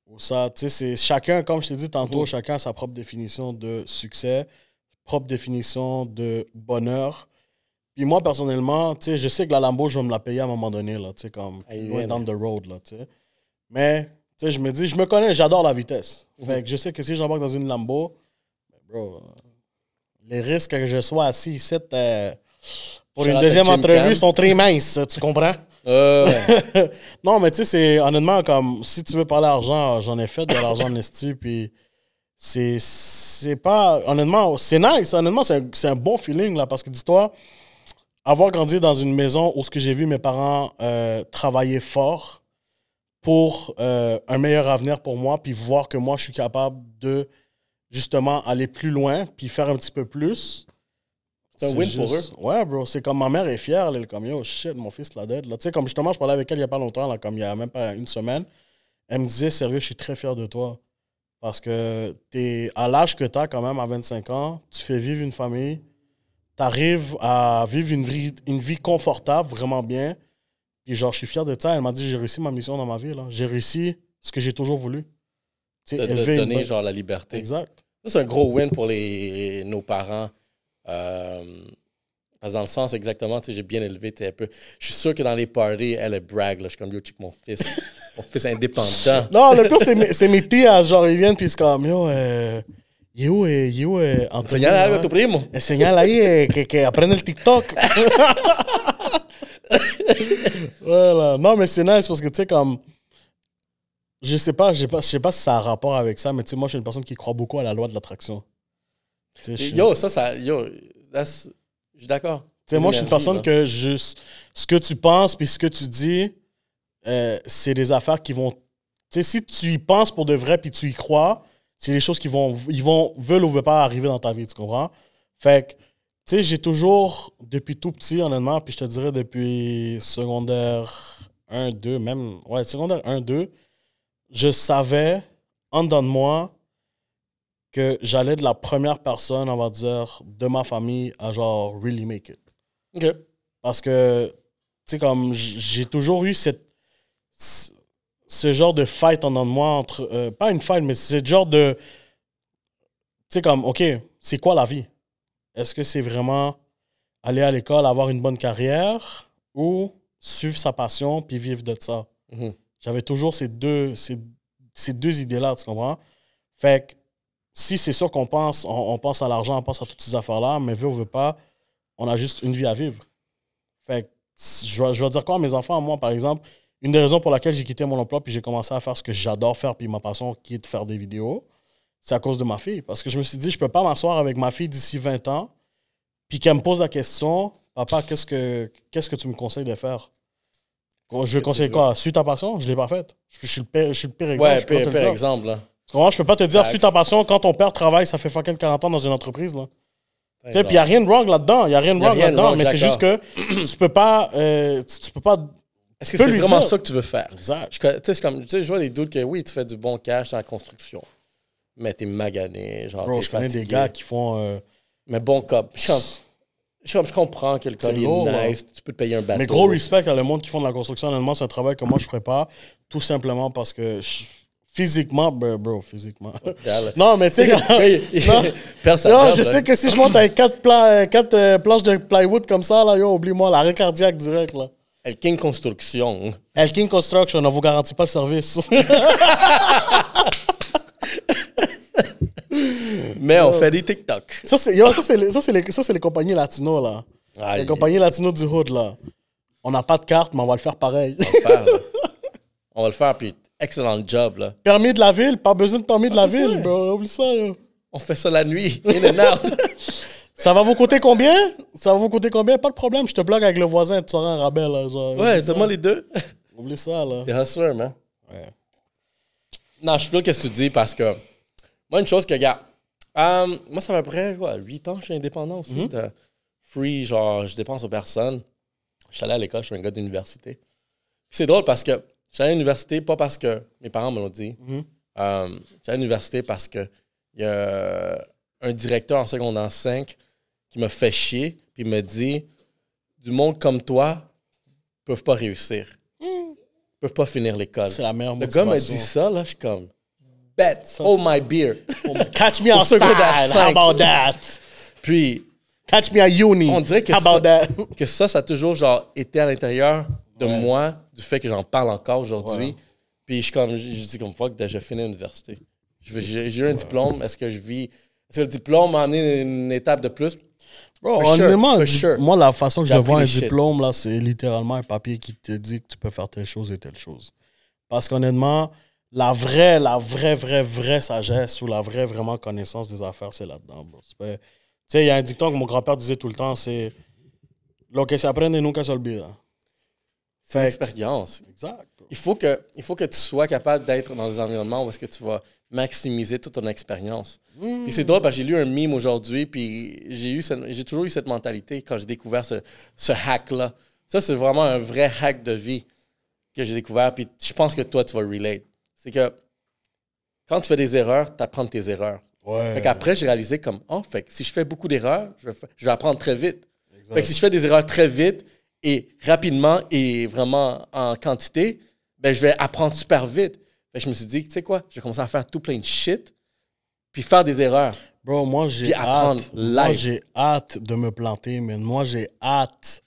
ou ça. Tu sais, c'est chacun, comme je t'ai dit tantôt, chacun a sa propre définition de succès, propre définition de bonheur. Puis moi, personnellement, tu sais, je sais que la Lambo, je vais me la payer à un moment donné, là, tu sais, comme loin down the road, là, tu sais. Mais, tu sais, je me dis, je me connais, j'adore la vitesse. Fait que je sais que si j'embarque dans une Lambo, bro, les risques que je sois assis ici pour une deuxième entrevue sont très minces, tu comprends? Non, mais tu sais, c'est honnêtement comme si tu veux parler argent, j'en ai fait de l'argent en esti, puis c'est pas. Honnêtement, c'est nice. Honnêtement, c'est un bon feeling, là, parce que dis-toi, avoir grandi dans une maison où ce que j'ai vu mes parents travailler fort pour un meilleur avenir pour moi, puis voir que moi, je suis capable de justement aller plus loin, puis faire un petit peu plus. C'est un win pour eux. Ouais, bro. C'est comme ma mère est fière. Elle est comme, yo, shit, mon fils l'a dead. Tu sais, comme justement, je parlais avec elle il n'y a pas longtemps, là, comme il y a même pas une semaine. Elle me disait, sérieux, je suis très fier de toi. Parce que t'es à l'âge que tu as quand même, à 25 ans, tu fais vivre une famille, tu arrives à vivre une vie confortable, vraiment bien. Puis genre, je suis fier de ça. Elle m'a dit, j'ai réussi ma mission dans ma vie, là. J'ai réussi ce que j'ai toujours voulu. De donner, genre, la liberté. Exact. Ça, c'est un gros win pour nos parents. Parce que dans le sens, exactement, tu sais, j'ai bien élevé, tu sais, un peu. Je suis sûr que dans les parties, elle brag, là. Je suis comme, yo, check mon fils indépendant. Non, le pire, c'est mes tias, genre, ils viennent, puis c'est comme, yo, yo, Antonio. Señala a tu primo. Enseñale ahí que aprende el TikTok. Voilà. Non, mais c'est nice parce que, tu sais, comme, je sais pas si ça a rapport avec ça, mais tu sais, moi, je suis une personne qui croit beaucoup à la loi de l'attraction. Yo, je suis d'accord. Tu sais, moi, je suis une personne que juste ce que tu penses puis ce que tu dis, c'est des affaires qui vont. Tu sais, si tu y penses pour de vrai puis tu y crois, c'est des choses qui veulent ou veulent pas arriver dans ta vie, tu comprends? Fait que, tu sais, j'ai toujours, depuis tout petit, honnêtement, puis je te dirais depuis secondaire 1, 2, même, ouais, secondaire 1, 2, je savais, en dedans de moi, que j'allais de la première personne, on va dire, de ma famille à genre really make it. OK. Parce que, tu sais, comme j'ai toujours eu ce genre de fight en dedans de moi entre. Pas une fight, mais c'est ce genre de. Tu sais, comme, OK, c'est quoi la vie? Est-ce que c'est vraiment aller à l'école, avoir une bonne carrière ou suivre sa passion puis vivre de ça? Mm-hmm. J'avais toujours ces deux idées-là, tu comprends? Fait que si c'est sûr qu'on pense, on pense à l'argent, on pense à toutes ces affaires-là, mais veut ou veut pas, on a juste une vie à vivre. Fait que je vais dire quoi à mes enfants, moi, par exemple, Une des raisons pour laquelle j'ai quitté mon emploi puis j'ai commencé à faire ce que j'adore faire puis ma passion qui est de faire des vidéos, c'est à cause de ma fille. Parce que je me suis dit, je peux pas m'asseoir avec ma fille d'ici 20 ans puis qu'elle me pose la question, papa, qu'est-ce que tu me conseilles de faire? Je conseille quoi? Suis ta passion? Je l'ai pas faite. Je suis le pire exemple. Ouais, pire exemple, là. Je peux pas te dire, suis ta passion quand ton père travaille, ça fait fucking 40 ans dans une entreprise, là. Tu sais, puis il n'y a rien de wrong là-dedans. Il n'y a rien de wrong là-dedans, mais c'est juste que tu peux pas. Tu peux pas. Est-ce que c'est vraiment ça que tu veux faire? Exact. Je vois des doutes que oui, tu fais du bon cash dans la construction, mais t'es magané. Genre, bro, je connais des gars qui font. Mais bon cop. Je comprends que le cop est nice, tu peux te payer un bateau. Mais gros respect à le monde qui font de la construction. Honnêtement, c'est un travail que moi, je ferais pas. Tout simplement parce que physiquement, bro, physiquement. Non, mais tu sais, je sais que si je monte avec 4 planches de plywood comme ça, là, yo, oublie-moi, l'arrêt cardiaque direct, là. El King Construction. El King Construction, on ne vous garantit pas le service. Mais on fait des TikTok. Ça, c'est les compagnies latinos, là. Aïe. Les compagnies latinos du hood, là. On n'a pas de carte, mais on va le faire pareil. On va le faire, puis excellent job, là. Permis de la ville, pas besoin de permis de la ville, bro. Oublie ça, yo. On fait ça la nuit, in and out. Ça va vous coûter combien? Pas de problème, je te bloque avec le voisin, tu auras un rabais, là. Genre, ouais, donne-moi les deux. Oublie ça, là. T'es hustler, man. Ouais. Non, je feel qu'est-ce que tu dis, parce que moi, une chose que, gars, moi, ça fait à peu près 8 ans que je suis indépendant aussi. De free, genre, je dépense aux personnes. Je suis allé à l'école, je suis un gars d'université. Puis c'est drôle parce que je suis allé à l'université, pas parce que mes parents me l'ont dit. Je suis allé à l'université parce que il y a un directeur en secondaire 5 qui me fait chier, puis il me dit, du monde comme toi ne peuvent pas réussir. Ils peuvent pas finir l'école. C'est la meilleure motivation. Le gars m'a dit ça, là, je suis comme, bet, hold my beer. Catch me outside, how about that? Puis, catch me à uni, on dirait que ça a toujours genre, été à l'intérieur de moi, du fait que j'en parle encore aujourd'hui. Ouais. Puis je dis comme, fuck, j'ai fini l'université. J'ai eu un diplôme, est-ce que le diplôme m'a amené une étape de plus? Bro, honnêtement, moi, la façon que je vois un diplôme, là, c'est littéralement un papier qui te dit que tu peux faire telle chose et telle chose. Parce qu'honnêtement, la vraie sagesse ou la vraie vraiment connaissance des affaires, c'est là-dedans. Tu sais, il y a un dicton que mon grand-père disait tout le temps, c'est « Lo que se aprende nunca se olvida ». C'est l'expérience. Exact. Il faut que tu sois capable d'être dans des environnements où est-ce que tu vas maximiser toute ton expérience. Puis c'est drôle parce que j'ai lu un meme aujourd'hui, puis j'ai toujours eu cette mentalité quand j'ai découvert ce hack-là. Ça, c'est vraiment un vrai hack de vie que j'ai découvert, puis je pense que toi, tu vas relate. C'est que quand tu fais des erreurs, tu apprends de tes erreurs. Ouais. Fait qu'après, j'ai réalisé comme, fait que si je fais beaucoup d'erreurs, je vais apprendre très vite. Exact. Fait que si je fais des erreurs très vite et rapidement et vraiment en quantité, ben je vais apprendre super vite. Fait que je me suis dit, tu sais quoi, je vais commencer à faire tout plein de shit, puis faire des erreurs. Bro, moi, j'ai hâte. Moi, j'ai hâte de me planter, mais moi, j'ai hâte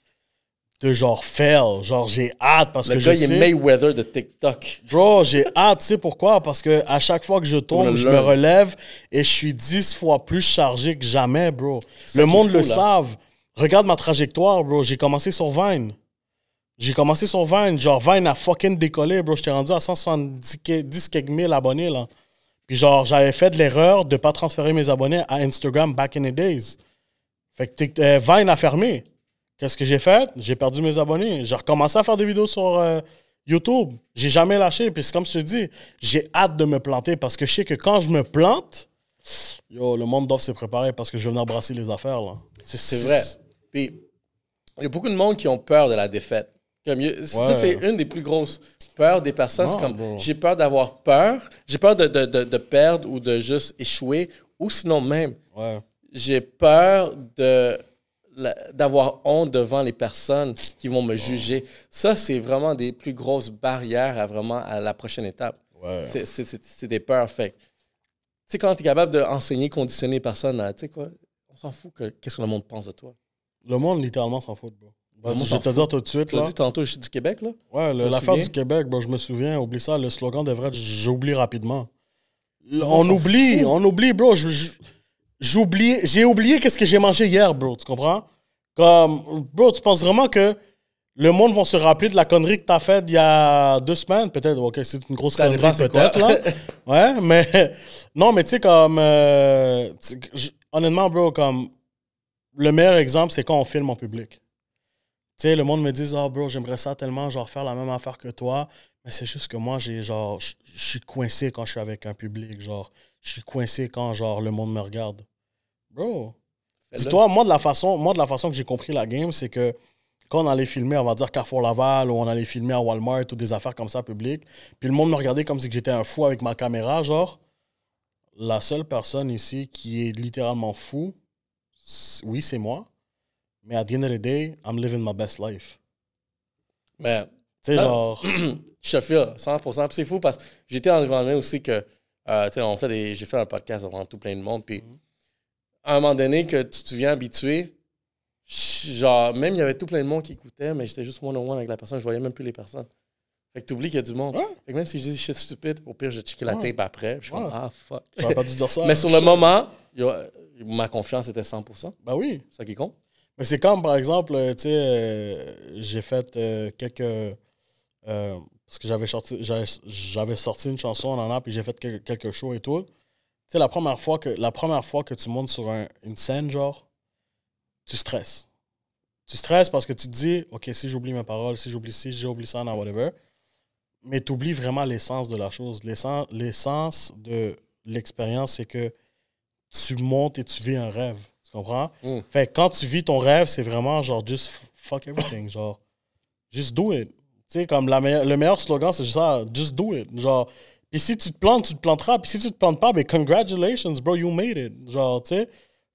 de genre fail. Genre, j'ai hâte parce que je sais... Le gars, il est Mayweather de TikTok. Bro, j'ai hâte, tu sais pourquoi? Parce que à chaque fois que je tombe, je me relève et je suis 10 fois plus chargé que jamais, bro. Le monde le savent. Regarde ma trajectoire, bro. J'ai commencé sur Vine. Genre, Vine a fucking décollé, bro. J'étais rendu à 170 quelques mille abonnés, là. Puis genre, j'avais fait de l'erreur de ne pas transférer mes abonnés à Instagram back in the days. Fait que Vine a fermé. Qu'est-ce que j'ai fait? J'ai perdu mes abonnés. J'ai recommencé à faire des vidéos sur YouTube. J'ai jamais lâché. Puis c'est comme je te dis, j'ai hâte de me planter parce que je sais que quand je me plante, le monde doit se préparer parce que je vais venir brasser les affaires, là. C'est vrai. Puis, il y a beaucoup de monde qui ont peur de la défaite. Ça, c'est une des plus grosses peurs des personnes. C'est comme, j'ai peur d'avoir peur. J'ai peur de perdre ou de juste échouer. Ou sinon même, j'ai peur d'avoir honte devant les personnes qui vont me juger. Ça, c'est vraiment des plus grosses barrières à la prochaine étape. Ouais. C'est des peurs. Fait tu sais, quand tu es capable d'enseigner, conditionner les personnes, tu sais quoi, on s'en fout qu'est-ce que le monde pense de toi. Le monde, littéralement, s'en fout, bro. Je vais te dire tout de suite. Tu l'as dit tantôt, je suis du Québec, là? Ouais, l'affaire du Québec, bro, je me souviens, oublie ça, le slogan devrait être « J'oublie rapidement ». On oublie, bro. J'ai oublié qu'est-ce que j'ai mangé hier, bro, tu comprends? Comme, bro, tu penses vraiment que le monde va se rappeler de la connerie que t'as faite il y a 2 semaines, peut-être. OK, c'est une grosse Ça connerie, dépend c'est peut-être, quoi. là. Ouais, mais... Non, mais tu sais, comme... honnêtement, bro, comme... Le meilleur exemple, c'est quand on filme en public. Tu sais, le monde me dit « Oh, bro, j'aimerais ça tellement, genre, faire la même affaire que toi. » Mais c'est juste que moi, j'ai, genre... Je suis coincé quand je suis avec un public, genre... Je suis coincé quand, genre, le monde me regarde. Bro... Dis-toi, moi, de la façon que j'ai compris la game, c'est que quand on allait filmer, on va dire Carrefour Laval, ou on allait filmer à Walmart, ou des affaires comme ça publiques, puis le monde me regardait comme si j'étais un fou avec ma caméra, genre, la seule personne ici qui est littéralement fou, oui, c'est moi, mais at the end of the day, I'm living my best life. Mais, tu sais, genre... Je te file 100%. Puis c'est fou parce que j'étais dans l'environnement aussi que, tu sais, j'ai fait un podcast devant tout plein de monde, puis à un moment donné que tu deviens habitué, genre, même il y avait tout plein de monde qui écoutait, mais j'étais juste one-on-one avec la personne, je voyais même plus les personnes. Fait que t'oublies qu'il y a du monde. Ouais. Fait que même si je dis shit stupide, au pire, je checkais la tape après, puis je suis comme, ah, fuck. J'aurais pas dû dire ça. Mais sur le moment, ma confiance était 100%. Ben oui. C'est ça qui compte. Mais c'est comme, par exemple, tu sais, j'ai fait quelques... parce que j'avais sorti une chanson en an, puis j'ai fait quelques shows et tout. Tu sais, la première fois que tu montes sur une scène, genre, tu stresses. Tu stresses parce que tu te dis, OK, si j'oublie mes paroles, si j'oublie ça, non, whatever. Mais tu oublies vraiment l'essence de la chose. L'essence de l'expérience, c'est que tu montes et tu vis un rêve. Tu comprends? Fait que quand tu vis ton rêve, c'est vraiment genre, just fuck everything. Genre, just do it. Tu sais, comme le meilleur slogan, c'est ça, just do it. Genre, puis si tu te plantes, tu te planteras. Puis si tu te plantes pas, ben congratulations, bro, you made it. Genre, tu sais.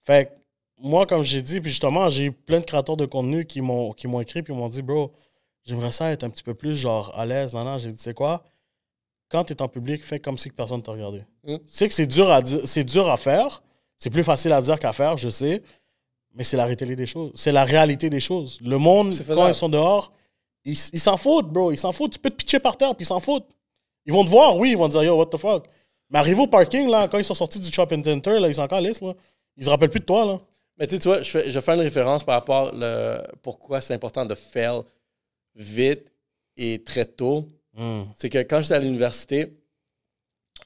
Fait que moi, comme j'ai dit, puis justement, j'ai eu plein de créateurs de contenu qui m'ont écrit puis m'ont dit, bro, j'aimerais ça être un petit peu plus genre à l'aise. Non, j'ai dit, c'est quoi? Quand tu es en public, fais comme si que personne t'a regardé. Tu sais que c'est dur à faire. C'est plus facile à dire qu'à faire, je sais. Mais c'est la réalité des choses. C'est la réalité des choses. Le monde, quand ils sont dehors, ils s'en foutent, bro. Ils s'en foutent. Tu peux te pitcher par terre, puis ils s'en foutent. Ils vont te voir, oui, ils vont te dire, yo, what the fuck. Mais arrive au parking, là, quand ils sont sortis du shopping center, là, ils sont encore lisses, là. Ils se rappellent plus de toi, là. Mais tu vois, je fais une référence par rapport pourquoi c'est important de faire vite et très tôt. C'est que quand j'étais à l'université,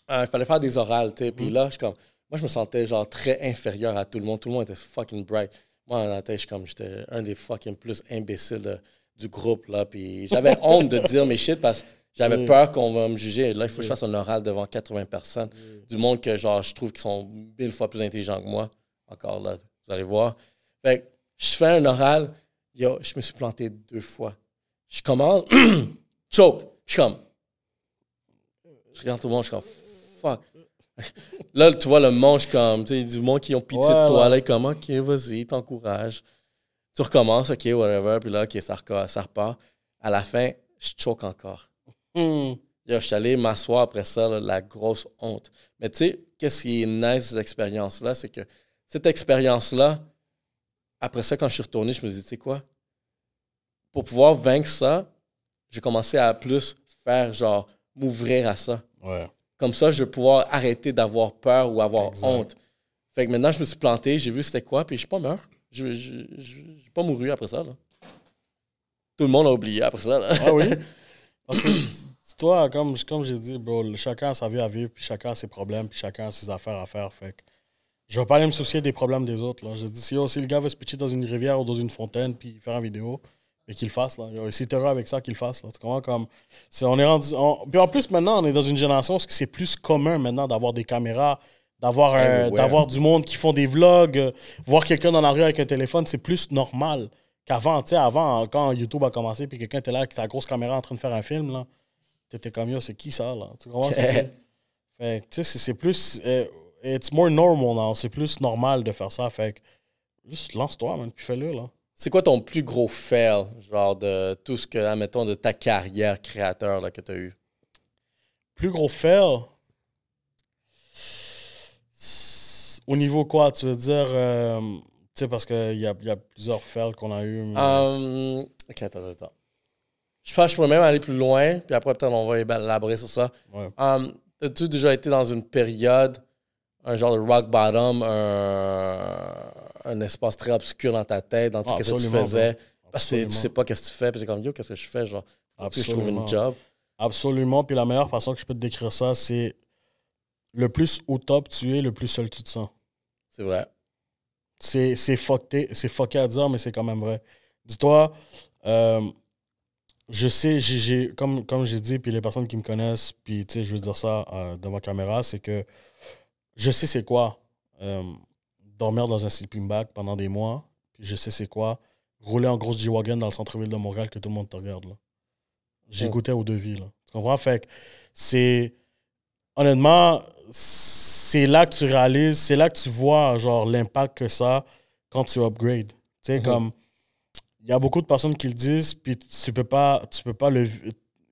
il fallait faire des orales, tu sais. Puis là, moi, je me sentais genre très inférieur à tout le monde. Tout le monde était fucking bright. Moi, dans la tête, j'étais un des fucking plus imbéciles du groupe, là. Puis j'avais honte de dire mes shit parce que j'avais peur qu'on va me juger. Là, il faut que je fasse un oral devant 80 personnes. Du monde que, genre, je trouve qu'ils sont 1000 fois plus intelligents que moi. Encore là, vous allez voir. Fait que je fais un oral. Yo, je me suis planté 2 fois. Je commence. Choke. Je suis comme. Je regarde tout le monde, je suis comme. Fuck. Là, tu vois le monde, je suis comme. Tu sais, du monde qui ont pitié de toi. Là, comme, OK, vas-y, t'encourage. Tu recommences, OK, whatever. Puis là, OK, ça repart. À la fin, je choke encore. Yo, je suis allé m'asseoir après ça, là, la grosse honte. Mais tu sais, qu'est-ce qui est nice de cette expérience-là, c'est que cette expérience-là, après ça, quand je suis retourné, je me dis, tu sais quoi? Pour pouvoir vaincre ça, j'ai commencé à plus faire, genre, m'ouvrir à ça. Ouais. Comme ça, je vais pouvoir arrêter d'avoir peur ou avoir honte. Fait que maintenant, je me suis planté, j'ai vu c'était quoi, puis je suis pas mort. J'ai pas mouru après ça, là. Tout le monde a oublié après ça, là. Ah oui? Parce que toi, comme j'ai dit, bro, chacun a sa vie à vivre, puis chacun a ses problèmes, puis chacun a ses affaires à faire. Fait que je vais pas aller me soucier des problèmes des autres. Là. Je dis, si le gars veut se pitcher dans une rivière ou dans une fontaine, puis faire une vidéo, et qu'il le fasse. Là. Si t'es heureux avec ça, qu'il le fasse. Là. Tu comprends? Comme, on est rendu, puis en plus, maintenant, on est dans une génération où c'est plus commun maintenant d'avoir des caméras, d'avoir du monde qui font des vlogs, voir quelqu'un dans la rue avec un téléphone, c'est plus normal qu'avant. Tu sais, avant, quand YouTube a commencé, puis quelqu'un était là avec sa grosse caméra en train de faire un film, là, t'étais comme, yo, c'est qui ça, là? Tu comprends? Fait tu sais, c'est plus... it's more normal now. C'est plus normal de faire ça. Fait que juste lance-toi, man, puis fais-le, là. C'est quoi ton plus gros fail, genre, de tout ce que, admettons, de ta carrière créateur là, que tu as eu? Plus gros fail? Au niveau quoi, tu veux dire? Tu sais, parce qu'il y a plusieurs fails qu'on a eu. Mais... OK, attends. Je pense que je pourrais même aller plus loin, puis après, peut-être, on va élaborer sur ça. Ouais. As-tu déjà été dans une période, un genre de rock bottom, un espace très obscur dans ta tête, dans tout ce que tu faisais? Parce que tu sais pas qu'est-ce que tu fais, puis c'est comme, yo, qu'est-ce que je fais, genre, que je trouve une job. Absolument, puis la meilleure façon que je peux te décrire ça, c'est le plus au top tu es, le plus seul tu te sens. C'est vrai. C'est fucké à dire, mais c'est quand même vrai. Dis-toi, je sais, comme j'ai dit, puis les personnes qui me connaissent, puis tu sais, je veux dire ça devant caméra, c'est que je sais c'est quoi dormir dans un sleeping bag pendant des mois, puis je sais c'est quoi rouler en grosse G-Wagon dans le centre-ville de Montréal que tout le monde te regarde, là. J'ai goûté aux deux vies, là. Tu comprends? Fait que c'est... Honnêtement, c'est là que tu réalises, c'est là que tu vois, genre, l'impact que ça a quand tu upgrades. Tu sais, comme... Il y a beaucoup de personnes qui le disent, puis tu peux pas le...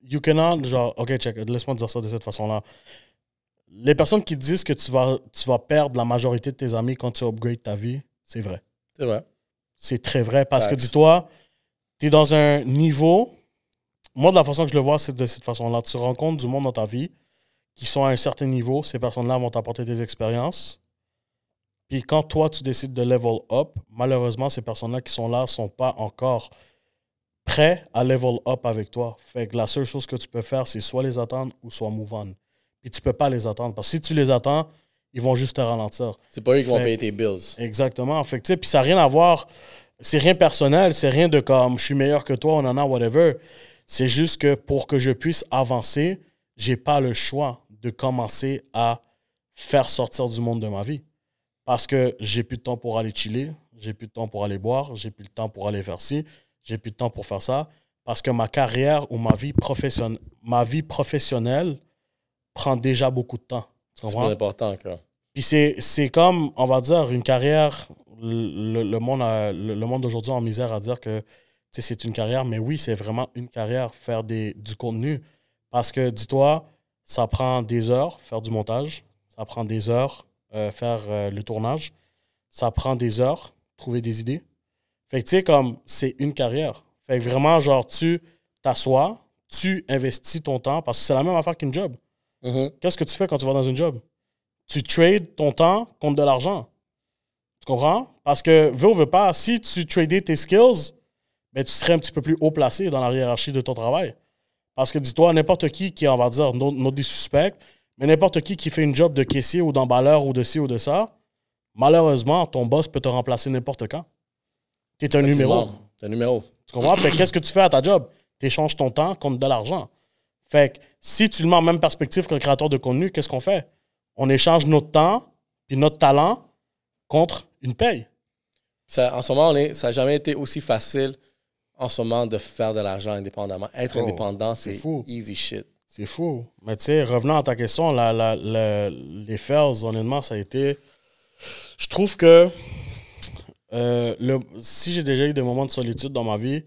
You cannot, genre... OK, check, laisse-moi dire ça de cette façon-là. Les personnes qui disent que tu vas perdre la majorité de tes amis quand tu upgrades ta vie, c'est vrai. C'est vrai. C'est très vrai, parce que dis-toi, tu es dans un niveau... Moi, de la façon que je le vois, c'est de cette façon-là. Tu rencontres du monde dans ta vie qui sont à un certain niveau. Ces personnes-là vont t'apporter des expériences. Puis quand toi, tu décides de level up, malheureusement, ces personnes-là qui sont là ne sont pas encore prêts à level up avec toi. Fait que la seule chose que tu peux faire, c'est soit les attendre ou soit move on. Puis tu peux pas les attendre. Parce que si tu les attends, ils vont juste te ralentir. C'est pas eux qui vont payer tes bills. Exactement. Fait que, puis ça n'a rien à voir. C'est rien personnel. C'est rien de comme je suis meilleur que toi, on en a, whatever. C'est juste que pour que je puisse avancer, j'ai pas le choix de commencer à faire sortir du monde de ma vie. Parce que j'ai plus de temps pour aller chiller, j'ai plus de temps pour aller boire, j'ai plus de temps pour aller faire ci, j'ai plus de temps pour faire ça. Parce que ma carrière ou ma vie professionnelle prend déjà beaucoup de temps. C'est pas important encore. Puis c'est comme, on va dire, une carrière, le monde d'aujourd'hui en misère à dire que c'est une carrière, mais oui, c'est vraiment une carrière, faire du contenu. Parce que, dis-toi, ça prend des heures, faire du montage. Ça prend des heures, faire le tournage. Ça prend des heures, trouver des idées. Fait que, tu sais, comme, c'est une carrière. Fait que vraiment, genre, tu t'assois, tu investis ton temps, parce que c'est la même affaire qu'une job. Qu'est-ce que tu fais quand tu vas dans une job? Tu trades ton temps contre de l'argent. Tu comprends? Parce que, veux ou veux pas, si tu tradais tes skills, ben, tu serais un petit peu plus haut placé dans la hiérarchie de ton travail. Parce que dis-toi, n'importe qui, on va dire, nos des suspects, mais n'importe qui fait une job de caissier ou d'emballeur ou de ci ou de ça, malheureusement, ton boss peut te remplacer n'importe quand. Tu es un numéro. T'es un numéro. Tu comprends? Fait qu'est-ce que tu fais à ta job? Tu échanges ton temps contre de l'argent. Fait que si tu le mets en même perspective qu'un créateur de contenu, qu'est-ce qu'on fait? On échange notre temps puis notre talent contre une paye. En ce moment, ça n'a jamais été aussi facile en ce moment de faire de l'argent indépendamment. Être indépendant, c'est fou. Easy shit. C'est fou. Mais tu sais, revenant à ta question, les fails, honnêtement, ça a été... Je trouve que si j'ai déjà eu des moments de solitude dans ma vie,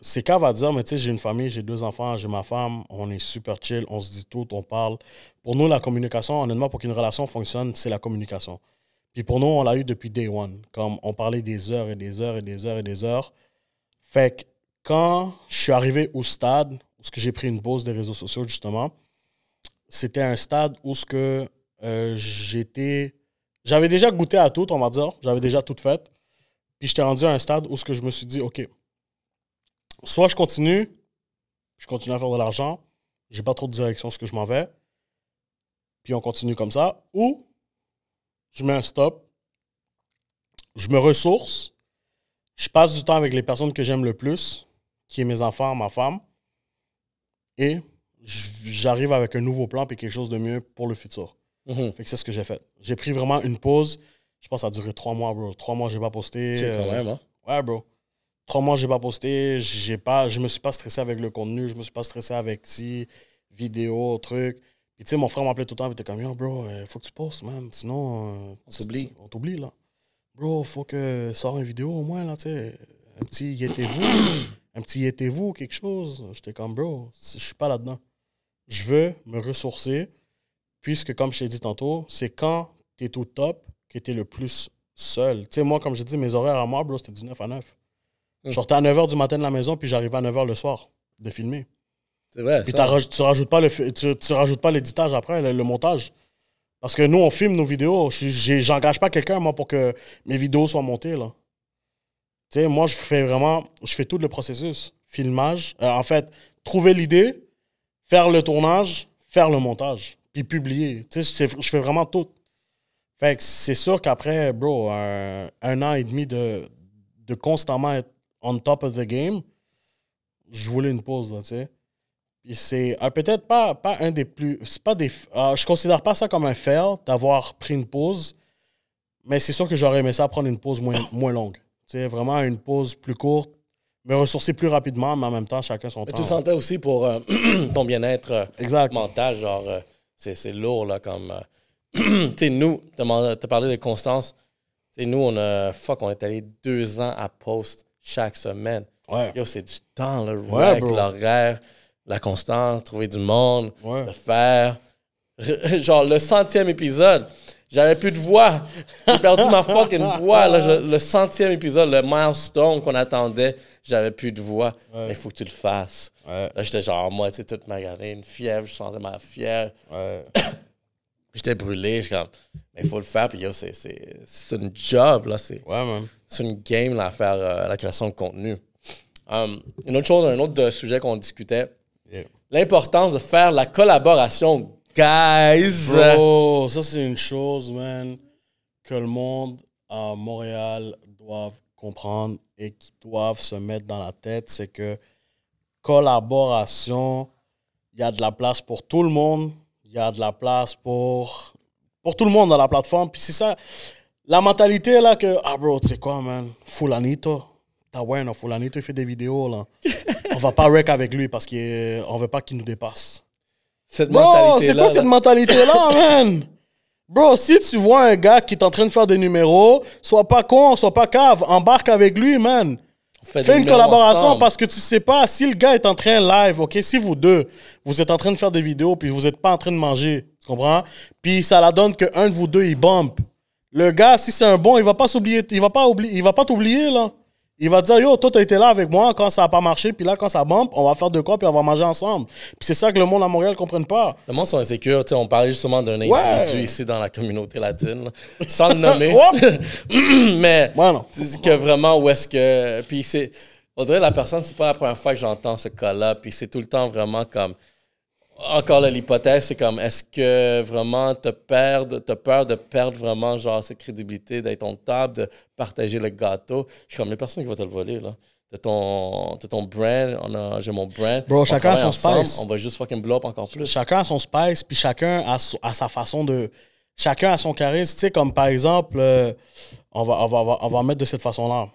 c'est cave à dire, mais tu sais, j'ai une famille, j'ai 2 enfants, j'ai ma femme, on est super chill, on se dit tout, on parle. Pour nous, la communication, honnêtement, pour qu'une relation fonctionne, c'est la communication. Puis pour nous, on l'a eu depuis day one. Comme on parlait des heures et des heures et des heures et des heures. Fait que quand je suis arrivé au stade où j'ai pris une pause des réseaux sociaux, justement, c'était un stade où j'avais déjà goûté à tout, on va dire. J'avais déjà tout fait. Puis j'étais rendu à un stade où je me suis dit, OK, soit je continue à faire de l'argent, j'ai pas trop de direction ce que je m'en vais, puis on continue comme ça, ou je mets un stop, je me ressource, je passe du temps avec les personnes que j'aime le plus, qui est mes enfants, ma femme, et j'arrive avec un nouveau plan et quelque chose de mieux pour le futur. Fait que c'est ce que j'ai fait. J'ai pris vraiment une pause. Je pense que ça a duré 3 mois, bro. 3 mois, j'ai pas posté. C'est quand même, hein? Ouais, bro. 3 mois, j'ai pas posté. Je me suis pas stressé avec le contenu. Je me suis pas stressé avec vidéo, truc. Puis tu sais, mon frère m'appelait tout le temps. Il était comme, yo, bro, faut que tu postes, man. Sinon, on t'oublie, là. Bro, faut que sort une vidéo au moins, là, tu sais. Un petit y étiez-vous, quelque chose. J'étais comme, bro, je suis pas là-dedans. Je veux me ressourcer, puisque, comme je t'ai dit tantôt, c'est quand tu es au top que tu es le plus seul. Tu sais, moi, comme je dis, mes horaires à moi, bro, c'était du 9 à 9. Je sortais à 9 h du matin de la maison, puis j'arrivais à 9 h le soir de filmer. C'est vrai. Puis tu rajoutes pas l'éditage après, le montage. Parce que nous, on filme nos vidéos. J'engage pas quelqu'un, moi, pour que mes vidéos soient montées, là. Tu sais, moi, je fais tout le processus. Filmage, en fait, trouver l'idée, faire le tournage, faire le montage, puis publier. Tu sais, je fais vraiment tout. Fait que c'est sûr qu'après, bro, un an et demi de constamment être on top of the game, je voulais une pause, là, tu sais. Puis c'est peut-être pas un des plus... C'est pas des... je considère pas ça comme un fail d'avoir pris une pause, mais c'est sûr que j'aurais aimé ça prendre une pause moins longue. Tu sais, vraiment une pause plus courte, me ressourcer plus rapidement, mais en même temps, chacun son temps. Mais tu le sentais aussi pour ton bien-être mental, genre, c'est lourd, là, comme... tu sais, nous, t'as parlé de constance. Tu sais, nous, on est allé 2 ans à post chaque semaine. Ouais. Yo, c'est du temps, le Ouais, rec, bro. l'horaire, la constance, trouver du monde, Ouais. le faire. Genre, le 100e épisode, j'avais plus de voix. J'ai perdu ma fucking voix. Là, le 100e épisode, le milestone qu'on attendait, j'avais plus de voix. Ouais. Mais il faut que tu le fasses. Ouais. Là, j'étais genre, moi, tu sais, toute maganée, une fièvre, je sentais ma fièvre. Ouais. J'étais brûlé, je suis comme, mais il faut le faire, puis yo, c'est une job, là, c'est Man. une game, là, à faire la création de contenu. Une autre chose, un autre sujet qu'on discutait, Yeah. l'importance de faire la collaboration, guys! Bro, ça c'est une chose, man, que le monde à Montréal doit comprendre et qui doivent se mettre dans la tête, c'est que collaboration, il y a de la place pour tout le monde, il y a de la place pour tout le monde dans la plateforme. Puis c'est ça, la mentalité là que, bro, tu sais quoi, man, Fulanito, Fulanito, il fait des vidéos, là. On va pas wreck avec lui parce qu'on veut pas qu'il nous dépasse. Cette Bro, c'est quoi cette mentalité-là, man? Bro, si tu vois un gars qui est en train de faire des numéros, sois pas con, sois pas cave, embarque avec lui, man. Fais une collaboration ensemble. Parce que tu sais pas, si le gars est en train live, ok, si vous deux, vous êtes en train de faire des vidéos puis vous n'êtes pas en train de manger, tu comprends? Puis ça la donne qu'un de vous deux, il bump. Le gars, si c'est un bon, il va pas s'oublier, il va pas t'oublier, là. Il va te dire, yo, toi, t'as été là avec moi quand ça a pas marché, puis là, quand ça bump, on va faire de quoi, puis on va manger ensemble. Puis c'est ça que le monde à Montréal ne comprenne pas. Le monde sont insécures. On parlait justement d'un individu ici dans la communauté latine, là, sans le nommer. Mais c'est que vraiment, où est-ce que... Puis c'est... On dirait que la personne, c'est pas la première fois que j'entends ce cas-là, puis c'est tout le temps vraiment comme... Encore là, l'hypothèse, c'est comme, est-ce que vraiment t'as peur de perdre vraiment, genre, cette crédibilité d'être on table, de partager le gâteau? Je suis comme, les personnes qui vont te le voler, là. T'as ton brand, j'ai mon brand. Bro, chacun a son spice. On va juste fucking blow up encore plus. Chacun a son spice, puis chacun a sa façon de... Chacun a son charisme. Tu sais, comme par exemple, on va mettre de cette façon-là.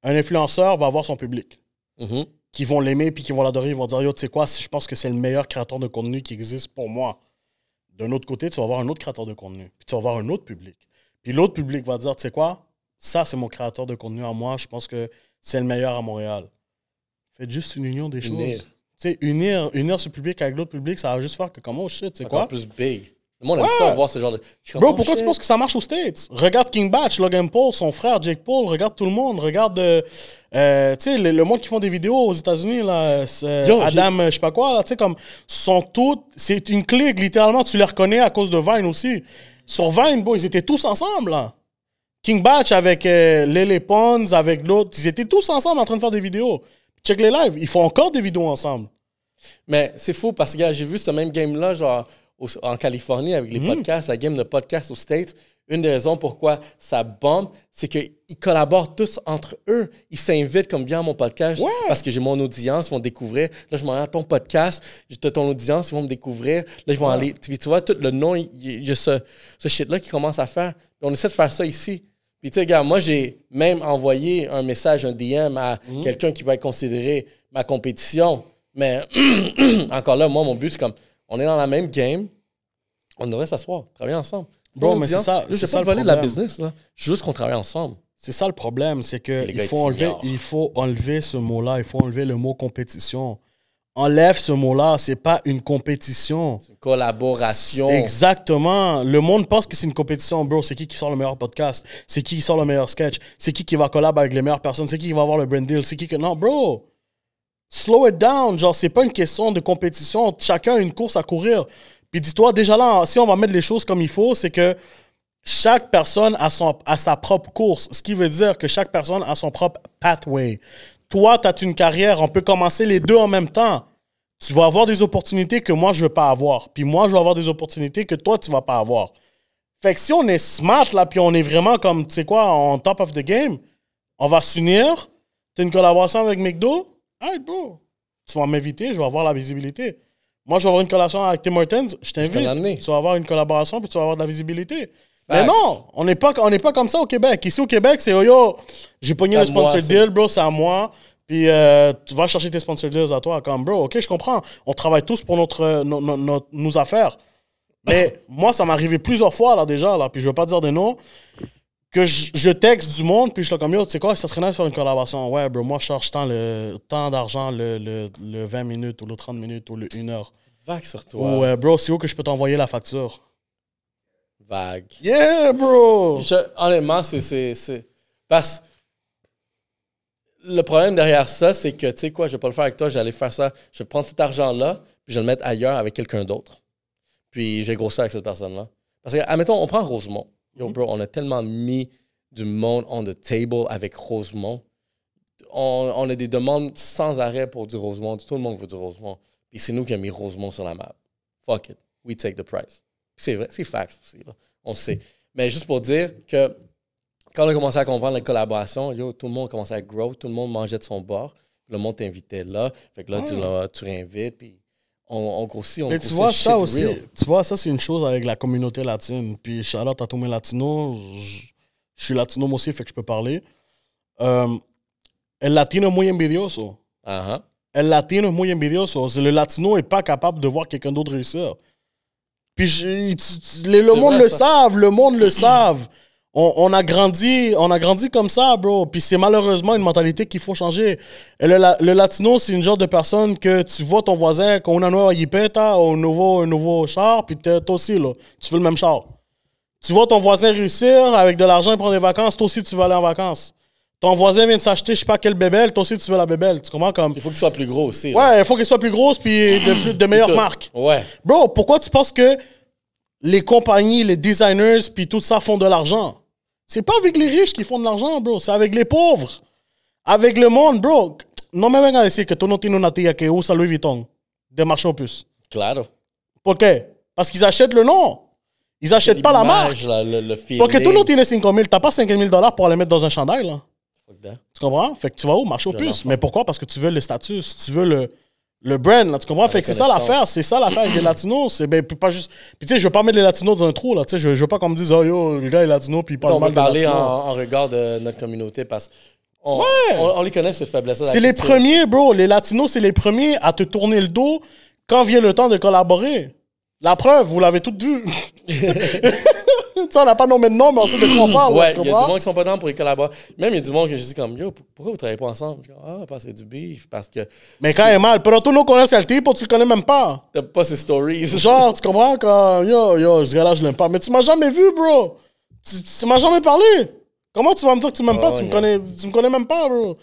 Un influenceur va avoir son public. Mm-hmm. Qui vont l'aimer puis qui vont l'adorer, ils vont dire, yo, tu sais quoi, je pense que c'est le meilleur créateur de contenu qui existe pour moi. D'un autre côté, tu vas avoir un autre créateur de contenu, puis tu vas avoir un autre public. Puis l'autre public va dire, tu sais quoi, ça, c'est mon créateur de contenu à moi, je pense que c'est le meilleur à Montréal. Faites juste une union des choses. Tu sais, unir ce public avec l'autre public, ça va juste faire que, comment, shit, tu sais quoi? Encore plus big. Le monde aime ça, voir ce genre de... Bro, pourquoi tu penses que ça marche aux States? Regarde King Batch, Logan Paul, son frère Jake Paul, regarde tout le monde, regarde tu sais, le monde qui font des vidéos aux États-Unis, là, Adam, je sais pas quoi, là, tu sais, comme, sont toutes, c'est une clique, littéralement, tu les reconnais à cause de Vine aussi. Sur Vine, bro, ils étaient tous ensemble, là. King Batch avec Lele Pons, avec l'autre, ils étaient tous ensemble en train de faire des vidéos. Check les lives, ils font encore des vidéos ensemble. Mais c'est fou parce que, gars, j'ai vu ce même game-là, genre, en Californie avec les podcasts, la game de podcasts aux States. Une des raisons pourquoi ça bombe, c'est qu'ils collaborent tous entre eux. Ils s'invitent comme viens à mon podcast parce que j'ai mon audience, ils vont découvrir. Là, je m'en vais à ton podcast, j'ai ton audience, ils vont me découvrir. Là, ils vont aller. Puis tu vois, tout le nom, il y a ce shit-là qui commence à faire. Puis on essaie de faire ça ici. Puis tu sais, gars, moi, j'ai même envoyé un message, un DM à quelqu'un qui va être considéré ma compétition. Mais encore là, moi, mon but, c'est comme, on est dans la même game, on devrait s'asseoir, travailler ensemble. Bon, mais c'est ça. Je ne sais pas voler de la business, là. Juste qu'on travaille ensemble. C'est ça le problème, c'est qu'il faut enlever ce mot-là, il faut enlever le mot compétition. Enlève ce mot-là, c'est pas une compétition. C'est une collaboration. Exactement. Le monde pense que c'est une compétition, bro. C'est qui sort le meilleur podcast? C'est qui sort le meilleur sketch? C'est qui va collab avec les meilleures personnes? C'est qui va avoir le brand deal? C'est qui que... Non, bro. Slow it down. Genre, c'est pas une question de compétition. Chacun a une course à courir. Puis dis-toi, déjà là, si on va mettre les choses comme il faut, c'est que chaque personne a sa propre course. Ce qui veut dire que chaque personne a son propre pathway. Toi, tu as une carrière, on peut commencer les deux en même temps. Tu vas avoir des opportunités que moi, je ne veux pas avoir. Puis moi, je vais avoir des opportunités que toi, tu ne vas pas avoir. Fait que si on est smart, là, puis on est vraiment comme, tu sais quoi, on top of the game, on va s'unir. Tu as une collaboration avec McDo? Hey, bro. Tu vas m'inviter, je vais avoir la visibilité. Moi, je vais avoir une collaboration avec Tim Hortons, je t'invite. Tu vas avoir une collaboration, puis tu vas avoir de la visibilité. Mais non, on n'est pas comme ça au Québec. Ici, au Québec, c'est yo, j'ai pogné le sponsor deal, bro, c'est à moi. Puis tu vas chercher tes sponsor deals à toi. Comme, bro, OK, je comprends. On travaille tous pour nos affaires. Mais moi, ça m'est arrivé plusieurs fois, là, déjà, là, puis je veux pas dire des noms, que je texte du monde, puis je suis comme, yo, tu sais quoi, ça serait nice de faire une collaboration. Ouais, bro, moi, je charge tant d'argent le 20 minutes, ou le 30 minutes, ou le 1 heure. Vague sur toi. Ouais, bro, c'est où que je peux t'envoyer la facture? Vague. Yeah, bro! Honnêtement, c'est... Parce le problème derrière ça, c'est que, tu sais quoi, je vais pas le faire avec toi, j'allais faire ça, je vais prendre cet argent-là, puis je vais le mettre ailleurs avec quelqu'un d'autre. Puis j'ai grossir avec cette personne-là. Parce que, admettons, on prend Rosemont. Yo, bro, on a tellement mis du monde on the table avec Rosemont. On a des demandes sans arrêt pour du Rosemont. Tout le monde veut du Rosemont. Puis c'est nous qui avons mis Rosemont sur la map. Fuck it. We take the price. Puis c'est vrai, c'est facts aussi. Là. On le sait. Mais juste pour dire que quand on a commencé à comprendre la collaboration, yo, tout le monde commençait à grow. Tout le monde mangeait de son bord. Le monde t'invitait là. Fait que là, tu réinvites. Puis on grossit. Mais tu vois, ça aussi, tu vois, ça, c'est une chose avec la communauté latine. Puis, shout-out à tous mes latinos. Je suis latino moi aussi, fait que je peux parler. El latino es muy envidioso. El latino es muy envidioso. Le latino n'est pas capable de voir quelqu'un d'autre réussir. Puis, le monde le savent. Le monde le savent. On a grandi comme ça, bro. Puis c'est malheureusement une mentalité qu'il faut changer. Et le latino, c'est une genre de personne que tu vois ton voisin con una nueva jipeta ou un nouveau char, puis toi aussi, là, tu veux le même char. Tu vois ton voisin réussir avec de l'argent et prendre des vacances, toi aussi, tu veux aller en vacances. Ton voisin vient de s'acheter, je sais pas quelle bébelle, toi aussi, tu veux la bébelle. Tu comprends comme... Il faut qu'il soit plus gros aussi. Ouais, il faut qu'il soit plus grosse puis de meilleures marques. Ouais. Bro, pourquoi tu penses que les compagnies, les designers, puis tout ça font de l'argent? C'est pas avec les riches qui font de l'argent, bro. C'est avec les pauvres. Avec le monde, bro. No me vengan a decir que tú no tienes una tía que usa Louis Vuitton de marché aux puces. Claro. ¿Por qué? Parce qu'ils achètent le nom. Ils achètent pas la marque. Le Porque tú no tienes 5 000. T'as pas 5 000 $ pour aller mettre dans un chandail, là. Tu comprends? Fait que tu vas où? Marché aux puces. Mais pourquoi? Parce que tu veux le statut. Tu veux le brand, là, tu comprends? Fait que c'est ça l'affaire. C'est ça l'affaire avec les latinos. C'est pas juste... Puis tu sais, je veux pas mettre les latinos dans un trou, là. Tu sais, je veux pas qu'on me dise, oh yo, le gars est latino, puis il parle mal de parler latino. en regard de notre communauté parce qu'on on les connaît, cette faiblesse-là. C'est les premiers, bro. Les latinos, c'est les premiers à te tourner le dos quand vient le temps de collaborer. La preuve, vous l'avez toutes vu. Ça, on n'a pas nommé de nom, mais on sait de quoi on parle. Ouais, il y a du monde qui sont pas dans pour y collaborer. Même il y a du monde que je dis comme, yo, pourquoi vous travaillez pas ensemble? Ah, parce que c'est du beef, parce que... Mais quand il est mal, pero tú no conoces al tipo, tu le connais même pas. T'as pas ses stories. Genre, tu comprends? Quand, yo, ce gars-là, je l'aime pas. Mais tu m'as jamais vu, bro. Tu m'as jamais parlé. Comment tu vas me dire que tu m'aimes pas? Tu me connais même pas, bro.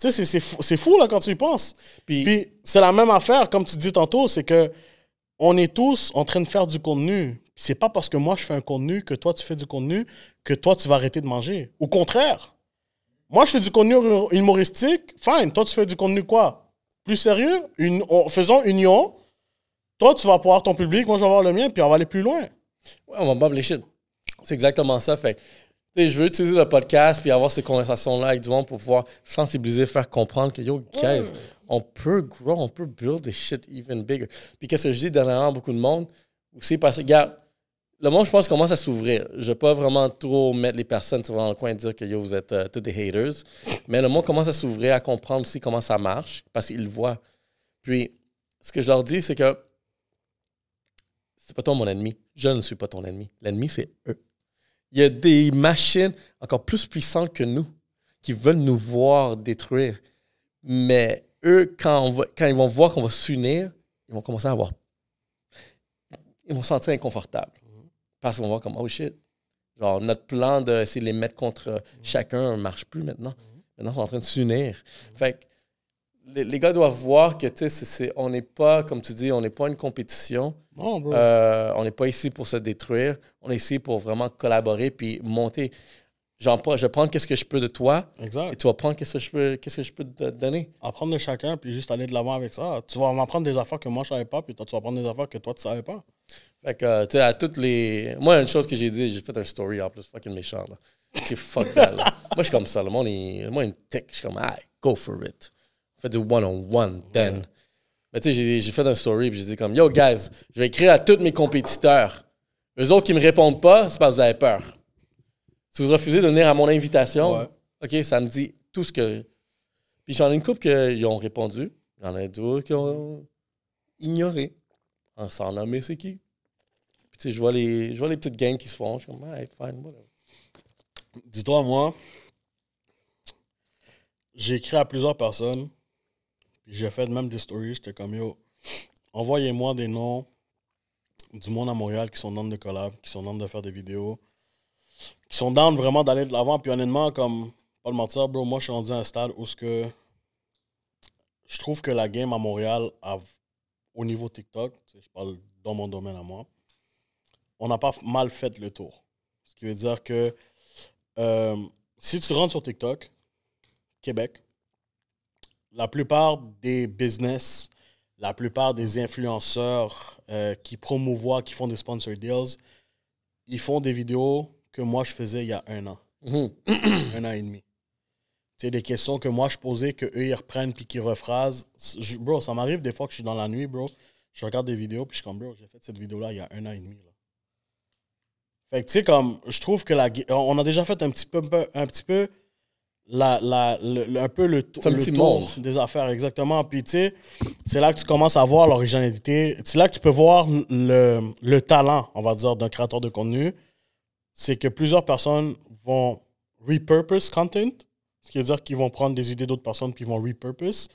Tu sais, c'est fou, là, quand tu y penses. Puis c'est la même affaire, comme tu dis tantôt, c'est que on est tous en train de faire du contenu. C'est pas parce que moi, je fais un contenu que toi, tu fais du contenu que toi, tu vas arrêter de manger. Au contraire. Moi, je fais du contenu humoristique. Fine. Toi, tu fais du contenu quoi? Plus sérieux? Faisons union. Toi, tu vas pouvoir ton public. Moi, je vais avoir le mien. Puis on va aller plus loin. Ouais, on va bob les shit. C'est exactement ça. Fait je veux utiliser le podcast puis avoir ces conversations-là avec du monde pour pouvoir sensibiliser, faire comprendre que, yo, guys, on peut grow, on peut build des shit even bigger. Puis qu'est-ce que je dis dernièrement à beaucoup de monde? Aussi parce que, regarde, le monde, je pense, commence à s'ouvrir. Je ne vais pas vraiment trop mettre les personnes dans le coin et dire que yo, vous êtes tous des haters. Mais le monde commence à s'ouvrir, à comprendre aussi comment ça marche parce qu'ils le voient. Puis, ce que je leur dis, c'est que c'est pas toi mon ennemi. Je ne suis pas ton ennemi. L'ennemi, c'est eux. Il y a des machines encore plus puissantes que nous qui veulent nous voir détruire. Mais eux, quand ils vont voir qu'on va s'unir, ils vont commencer à avoir... Ils vont se sentir inconfortables. Parce qu'ils vont voir comme, oh shit. Genre, notre plan d'essayer de les mettre contre chacun ne marche plus maintenant. Maintenant, ils sont en train de s'unir. Fait que les gars doivent voir que, tu sais, on n'est pas, comme tu dis, on n'est pas une compétition. Non, bro. On n'est pas ici pour se détruire. On est ici pour vraiment collaborer puis monter. Je vais prendre qu'est-ce que je peux de toi Exact. et tu vas prendre qu'est-ce que je peux te donner. Apprendre de chacun, puis juste aller de l'avant avec ça. Tu vas m'apprendre des affaires que moi, je savais pas, puis toi, tu vas apprendre des affaires que toi, tu savais pas. Fait que, tu sais, à toutes les... Moi, une chose que j'ai dit, j'ai fait un story en plus, fucking méchant, là. C'est fuck that, là. Moi, je suis comme ça, là. Moi, une tech, je suis comme, ah, go for it. Fais du one-on-one, then. Ouais. Mais tu sais, j'ai fait un story, puis j'ai dit comme, yo, guys, je vais écrire à tous mes compétiteurs. Eux autres qui me répondent pas, c'est parce que vous avez peur. Si vous refusez de venir à mon invitation, OK, ça me dit tout ce que... Puis j'en ai une couple qui ont répondu. J'en ai d'autres qui ont ignoré. Sans nommer c'est qui. Puis tu sais, je vois les petites gangs qui se font. Je suis comme, hey, fine, whatever. Dis-toi, moi, j'ai écrit à plusieurs personnes. Puis j'ai fait même des stories. J'étais comme, yo, envoyez-moi des noms du monde à Montréal qui sont dans de collab, qui sont dans de faire des vidéos, qui sont down vraiment d'aller de l'avant. Puis honnêtement, comme, pas le mentir, bro, moi, je suis rendu à un stade où je trouve que la game à Montréal, au niveau TikTok, je parle dans mon domaine à moi, on n'a pas mal fait le tour. Ce qui veut dire que si tu rentres sur TikTok, Québec, la plupart des business, la plupart des influenceurs qui promouvoient, qui font des sponsor deals, ils font des vidéos que moi, je faisais il y a 1 an. Un an et demi. C'est des questions que moi, je posais, qu'eux, ils reprennent puis qu'ils rephrasent. Bro, ça m'arrive des fois que je suis dans la nuit, bro. Je regarde des vidéos puis je suis comme, bro, j'ai fait cette vidéo-là il y a 1 an et demi. Là. Fait que, tu sais, comme, je trouve que on a déjà fait un petit peu le tour des affaires, exactement. Puis, tu sais, c'est là que tu commences à voir l'originalité. C'est là que tu peux voir le talent, on va dire, d'un créateur de contenu. C'est que plusieurs personnes vont repurpose content, ce qui veut dire qu'ils vont prendre des idées d'autres personnes puis ils vont repurpose.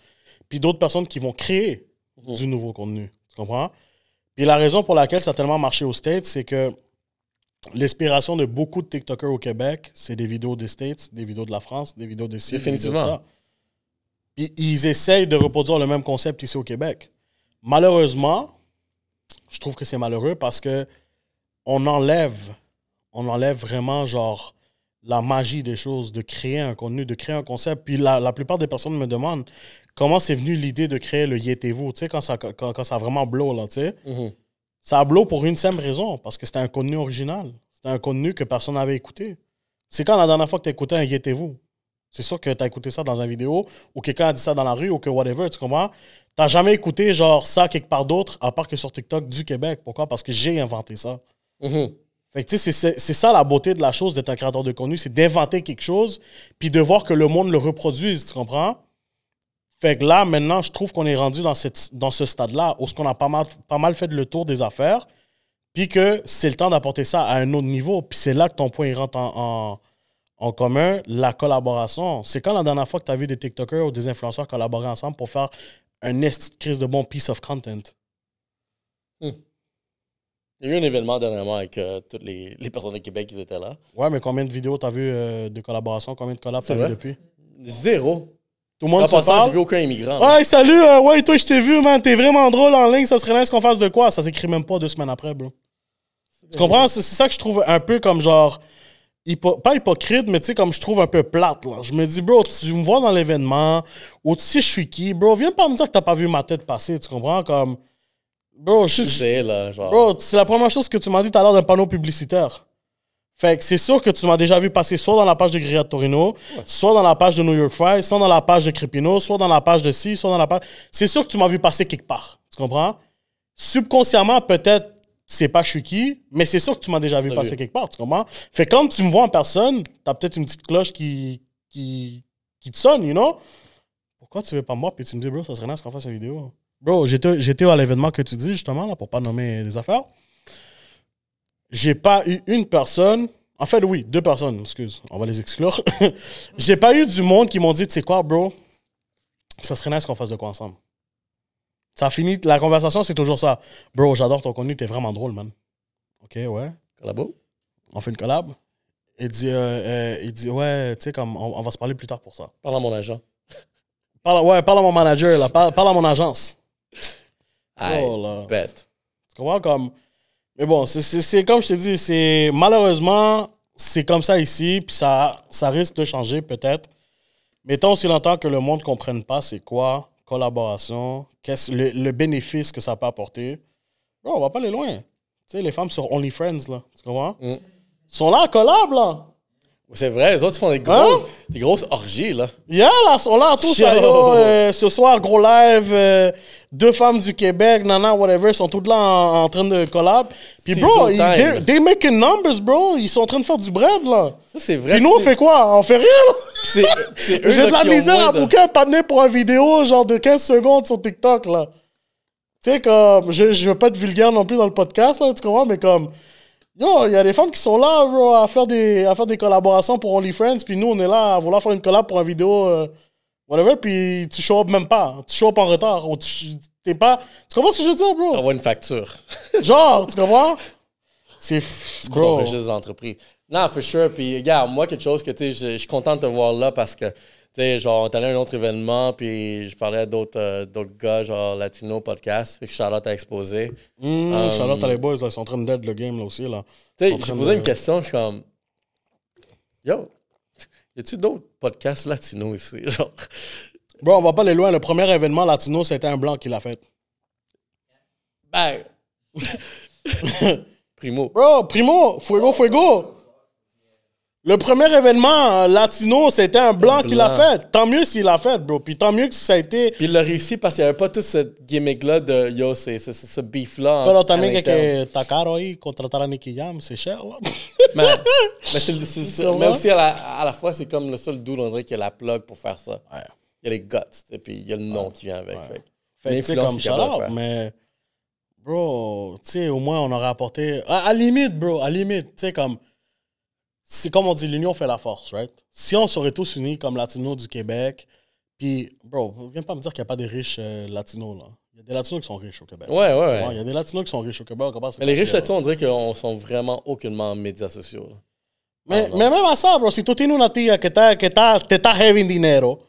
Puis d'autres personnes qui vont créer du nouveau contenu. Tu comprends? Puis la raison pour laquelle ça a tellement marché aux States, c'est que l'inspiration de beaucoup de TikTokers au Québec, c'est des vidéos des States, des vidéos de la France, des vidéos de ci, des vidéos de ça. Puis ils essayent de reproduire le même concept ici au Québec. Malheureusement, je trouve que c'est malheureux parce que on enlève vraiment genre la magie des choses, de créer un contenu, de créer un concept. Puis la plupart des personnes me demandent comment c'est venu l'idée de créer le Yétez-vous, tu sais, quand ça a vraiment blow, là, tu sais. Ça a blow pour une simple raison, parce que c'était un contenu original. C'était un contenu que personne n'avait écouté. C'est quand la dernière fois que tu as écouté un Yétez-vous? C'est sûr que tu as écouté ça dans une vidéo, ou quelqu'un a dit ça dans la rue, ou que whatever, tu comprends? T'as jamais écouté genre ça quelque part d'autre, à part que sur TikTok du Québec. Pourquoi? Parce que j'ai inventé ça. Fait que tu sais, c'est ça la beauté de la chose d'être un créateur de contenu, c'est d'inventer quelque chose, puis de voir que le monde le reproduise, tu comprends? Fait que là, maintenant, je trouve qu'on est rendu dans ce stade-là, où on a pas mal fait le tour des affaires, puis que c'est le temps d'apporter ça à un autre niveau, puis c'est là que ton point il rentre en commun, la collaboration. C'est quand la dernière fois que tu as vu des TikTokers ou des influenceurs collaborer ensemble pour faire un crise de bon piece of content? Il y a eu un événement dernièrement avec toutes les personnes de Québec qui étaient là. Ouais, mais combien de vidéos t'as vu de collaboration? Combien de collabs t'as vu depuis? 0. Tout le monde se parle? J'ai vu aucun immigrant. Ouais, salut! Ouais, toi, je t'ai vu, man. T'es vraiment drôle en ligne. Ça serait nice qu'on fasse de quoi? Ça s'écrit même pas 2 semaines après, bro. Tu comprends? C'est ça que je trouve un peu comme genre... pas hypocrite, mais tu sais, comme je trouve un peu plate, là. Je me dis, bro, tu me vois dans l'événement, ou tu sais je suis qui, bro, viens pas me dire que t'as pas vu ma tête passer, tu comprends? Comme... Bro, je sais, là, genre... Bro, c'est la première chose que tu m'as dit tout à l'heure d'un panneau publicitaire. Fait que c'est sûr que tu m'as déjà vu passer soit dans la page de Grilla de Torino, soit dans la page de New York Fries, soit dans la page de Crepino, soit dans la page de ci, soit dans la page... C'est sûr que tu m'as vu passer quelque part. Tu comprends? Subconsciemment, peut-être, c'est pas je suis qui, mais c'est sûr que tu m'as déjà vu passer quelque part. Tu comprends? Fait que quand tu me vois en personne, t'as peut-être une petite cloche qui te sonne, you know? Pourquoi tu veux pas me voir puis tu me dis, bro, ça serait nice qu'on fasse une vidéo? Bro, j'étais à l'événement que tu dis, justement, là, pour pas nommer des affaires. J'ai pas eu une personne... En fait, oui, 2 personnes, excuse. On va les exclure. J'ai pas eu du monde qui m'ont dit, tu sais quoi, bro? Ça serait nice qu'on fasse de quoi ensemble. Ça finit... La conversation, c'est toujours ça. Bro, j'adore ton contenu, t'es vraiment drôle, man. OK, ouais. Collabo? On fait une collab. Il dit ouais, tu sais, comme on va se parler plus tard pour ça. Parle à mon agent. Parle à mon manager, là. Parle à mon agence. Aïe, Oh, là. bête. Tu comprends comme. Mais bon, c'est comme je te dis, c'est malheureusement, c'est comme ça ici, puis ça risque de changer peut-être. Mais tant aussi longtemps que le monde ne comprenne pas c'est quoi collaboration, le bénéfice que ça peut apporter, bro, on va pas aller loin. Tu sais, les femmes sur OnlyFriends, là, tu comprends? Ils sont là à collab, là. C'est vrai, les autres font des grosses orgies, là. Yeah, là, ils sont là tous. Yo. Ce soir, gros live, 2 femmes du Québec, nana, whatever, ils sont toutes là en train de collab. Puis, C'est bro, time. they making numbers, bro. Ils sont en train de faire du bread, là. Ça, c'est vrai. Puis nous, on fait quoi? On fait rien, là. C'est eux, J'ai de là, la qui ont misère moins à de- booker un partenaire pour une vidéo, genre de 15 secondes sur TikTok, là. Tu sais, comme, je veux pas être vulgaire non plus dans le podcast, là, tu comprends, mais comme, yo, il y a des femmes qui sont là, bro, à faire des collaborations pour OnlyFriends, puis nous, on est là à vouloir faire une collab pour une vidéo, whatever, puis tu show up même pas. Tu show up en retard. Ou t'es pas. Tu comprends ce que je veux dire, bro? Envoie une facture. Genre, tu comprends? C'est. Pour Bro. registre des entreprises. Non, for sure. Puis, regarde, moi, quelque chose que, tu sais, je suis content de te voir là parce que, tu sais, genre, on est allé à un autre événement, puis je parlais à d'autres gars, genre, Latino podcast. Fait que Charlotte a exposé. Charlotte à les boys, là, ils sont en train de dead le game, là aussi, là. Tu Ils sais, sont en j'ai train posé de- une question, je suis comme, yo, y a-tu d'autres podcasts latinos ici? Genre, Bro, on va pas aller loin. Le premier événement latino, c'était un blanc qui l'a fait. ben, Primo. Bro, Primo, Fuego. Le premier événement latino, c'était un blanc qui l'a fait. Tant mieux s'il l'a fait, bro. Puis tant mieux que ça a été. Puis il a réussi parce qu'il n'y avait pas toute cette gimmick-là de, yo, c'est ce beef-là. Pero à también l'interne. que está caro ahí, contratar a Nicky Jam, c'est cher, là. Mais Ça mais va? aussi, à la fois, c'est comme le seul dude, on dirait, qui a la plug pour faire ça. Ouais. Il y a les guts, et puis il y a le nom qui vient avec. Ouais. Fait que Fait que, tu sais, l'influence comme qu'il est capable de shout-out, faire. mais, bro, tu sais, au moins, on aurait apporté. À limite, bro, à limite, tu sais, comme. C'est comme on dit, l'union fait la force, right? Si on serait tous unis comme latinos du Québec, puis, bro, viens pas me dire qu'il n'y a pas des riches latinos, là. Il y a des latinos qui sont riches au Québec. Ouais, Tu ouais. vois, il y a des latinos qui sont riches au Québec. on commence à Mais les riches chier, là. latinos, on dirait qu'ils sont vraiment aucunement en médias sociaux. Là. Mais, non. mais même à ça, bro, si tú tienes una tía que te está having dinero,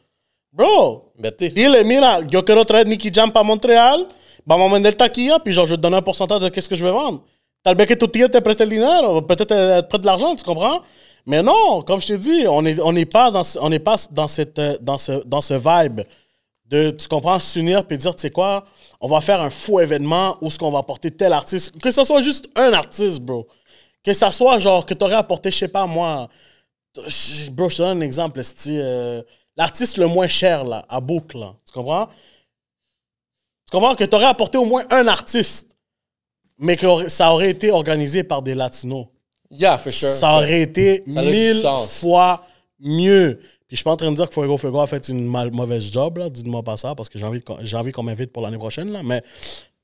bro, Vete. dile, mira, yo quiero traer Nicky Jam para Montréal, vamos a vender taquilla, puis genre, je vais te donner un pourcentage de qu'est-ce que je vais vendre. Tal vez que tu tía te prête le dinero, peut-être elle te prête de l'argent, tu comprends? Mais non, comme je te dis, on n'est pas dans ce vibe de, tu comprends, s'unir puis dire, tu sais quoi, on va faire un fou événement où ce qu'on va apporter tel artiste, que ce soit juste un artiste, bro. Que ça soit genre que t'aurais apporté, je sais pas moi, bro, je te donne un exemple, l'artiste le moins cher là, à boucle, là, tu comprends? Tu comprends que t'aurais apporté au moins un artiste, mais que ça aurait été organisé par des latinos. Yeah, for sure. Ça aurait été Ça a du 1000 sens. fois mieux. Puis je suis pas en train de dire que Fuego a fait une mauvaise job, là. Dites-moi pas ça, parce que j'ai envie qu'on m'invite pour l'année prochaine, là. Mais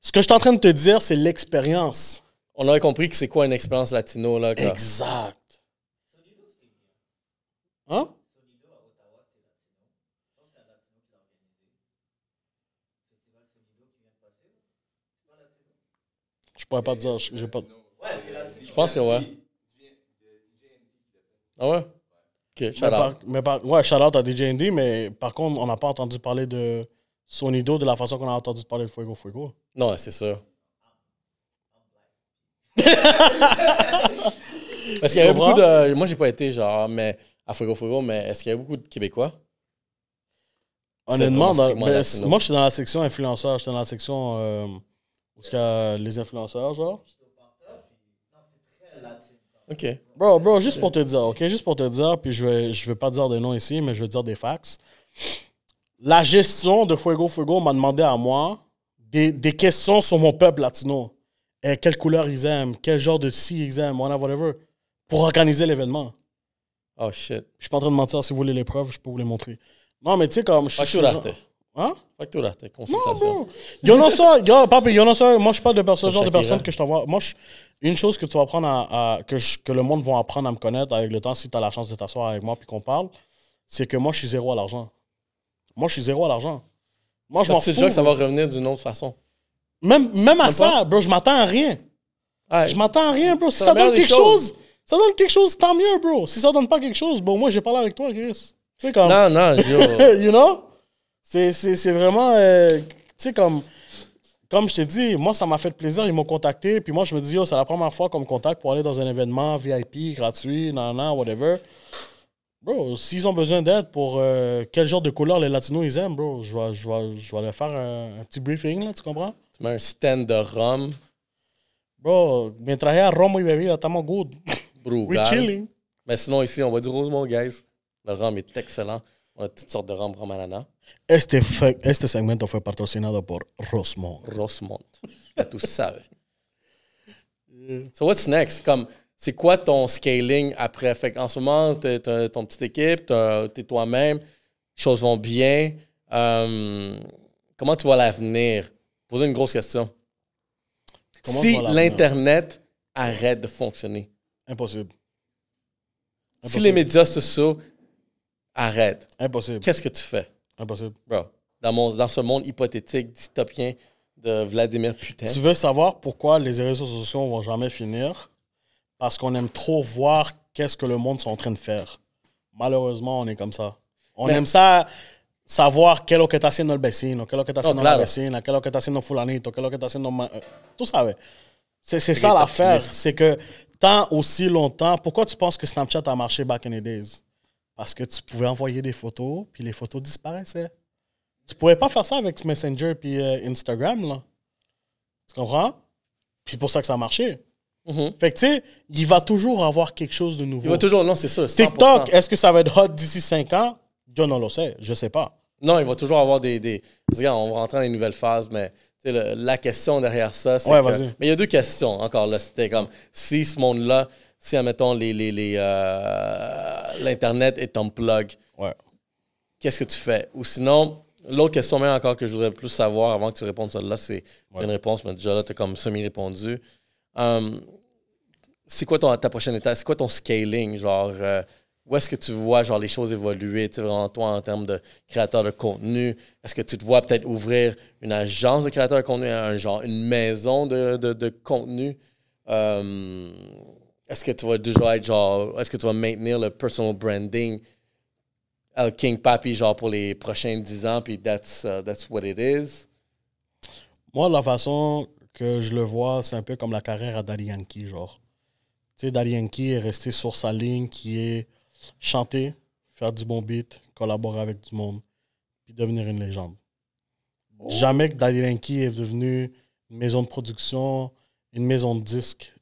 ce que je suis en train de te dire, c'est l'expérience. On aurait compris que c'est quoi une expérience latino. Là, quoi. Exact. Hein? Je pourrais pas te dire, j'ai pas... Je pense que ouais. Ah ouais? Ok, shout out. Ouais, shout-out à DJ Indy, mais par contre, on n'a pas entendu parler de Sonido de la façon qu'on a entendu parler de Fuego. Non, c'est sûr. Parce qu'il y avait comprends? beaucoup de. Moi, j'ai pas été genre, mais à Fuego, mais est-ce qu'il y a beaucoup de Québécois? Honnêtement, C'est vraiment strictement latino. moi, je suis dans la section influenceurs. Je suis dans la section où il y a les influenceurs, genre. Ok. Bro, juste pour te dire, OK? Juste pour te dire, puis je vais pas dire des noms ici, mais je vais dire des facts. La gestion de Fuego m'a demandé à moi des questions sur mon peuple latino. Quelle couleur ils aiment, quel genre de si ils aiment, whatever, pour organiser l'événement. Oh shit. Je suis pas en train de mentir, si vous voulez les preuves, je peux vous les montrer. Non, mais tu sais, comme... Facturarte. Hein? Facturarte. Non, Consultation. bro. Papi, yo no soy, moi, je suis pas de personne, genre de Shakira. personne que je t'envoie. Moi, une chose que tu vas apprendre que le monde va apprendre à me connaître avec le temps, si tu as la chance de t'asseoir avec moi puis qu'on parle, c'est que moi, je suis zéro à l'argent. Moi, je suis zéro à l'argent. Moi, je m'en Parce que fous. tu sais déjà que ça va revenir d'une autre façon. Même à ça, bro, je m'attends à rien. Ouais. Je m'attends à rien, bro. Si C'est ça la meilleure donne des quelque chose, ça donne quelque chose, tant mieux, bro. Si ça donne pas quelque chose, bon, moi, j'ai parlé avec toi, Chris. Tu sais, comme... Non, yo. you know? C'est vraiment, tu sais, comme je t'ai dit, moi, ça m'a fait plaisir. Ils m'ont contacté. Puis moi, je me dis, yo, c'est la première fois qu'on me contacte pour aller dans un événement VIP, gratuit, nanana, whatever. Bro, s'ils ont besoin d'aide pour quel genre de couleur les Latinos ils aiment, bro, je vais leur faire un petit briefing, là, tu comprends? Tu mets un stand de rhum, Bro, mientras haya romo y bebida, estamos good. We Brugal. chilling. Mais sinon, ici, on va du Rosemont, guys. Le rhum est excellent. On a toutes sortes de rhum ananas. Este segmento fue patrocinado por Rosemont. Rosemont. Ya tu savais. So, what's next? Comme, c'est quoi ton scaling après? Fait en ce moment, t'as ton petite équipe, t'es toi-même, les choses vont bien. Comment tu vois l'avenir? Poser une grosse question. Comment Si tu vois l'avenir? l'Internet arrête de fonctionner, Impossible. si les médias sociaux arrêtent, Impossible. qu'est-ce que tu fais? Impossible. Bro, dans ce monde hypothétique, dystopien de Vladimir Putin. Tu veux savoir pourquoi les réseaux sociaux vont jamais finir? Parce qu'on aime trop voir qu'est-ce que le monde est en train de faire. Malheureusement, on est comme ça. On aime ça, savoir qué es lo que está haciendo el vecino, qué es lo que está haciendo la claro. vecina, qué es lo que está haciendo fulanito, qué es lo que está haciendo... Tú sabes. C'est ça qu'il est l'affaire. optimiste. C'est que tant aussi longtemps... Pourquoi tu penses que Snapchat a marché back in the days? Parce que tu pouvais envoyer des photos, puis les photos disparaissaient. Tu pouvais pas faire ça avec Messenger puis Instagram, là. Tu comprends? Puis c'est pour ça que ça a marché. Fait que, tu sais, il va toujours avoir quelque chose de nouveau. Il va toujours, non, c'est ça. 100%. TikTok, est-ce que ça va être hot d'ici 5 ans? Yo no lo sais. Je sais pas. Non, il va toujours avoir des... Regarde, on va rentrer dans les nouvelles phases, mais tu sais, la question derrière ça, c'est Ouais, que... vas-y. Mais il y a deux questions, encore là. C'était comme, si ce monde-là, si, admettons, l'Internet est unplug, Ouais. qu'est-ce que tu fais? Ou sinon, l'autre question même encore que je voudrais plus savoir avant que tu répondes celle-là, c'est une réponse, mais déjà là, tu as comme semi-répondu. C'est quoi ta prochaine étape? C'est quoi ton scaling? Genre, où est-ce que tu vois genre, les choses évoluer? Tu sais, vraiment, toi, en termes de créateur de contenu, est-ce que tu te vois peut-être ouvrir une agence de créateur de contenu, une maison de contenu? Est-ce que tu vas déjà être genre, est-ce que tu vas maintenir le personal branding El King Papi genre pour les prochains 10 ans, puis that's what it is? Moi, la façon que je le vois, c'est un peu comme la carrière à Daddy Yankee, genre. Tu sais, Daddy Yankee est resté sur sa ligne qui est chanter, faire du bon beat, collaborer avec du monde, puis devenir une légende. Jamais que Daddy Yankee est devenu une maison de production, une maison de disques,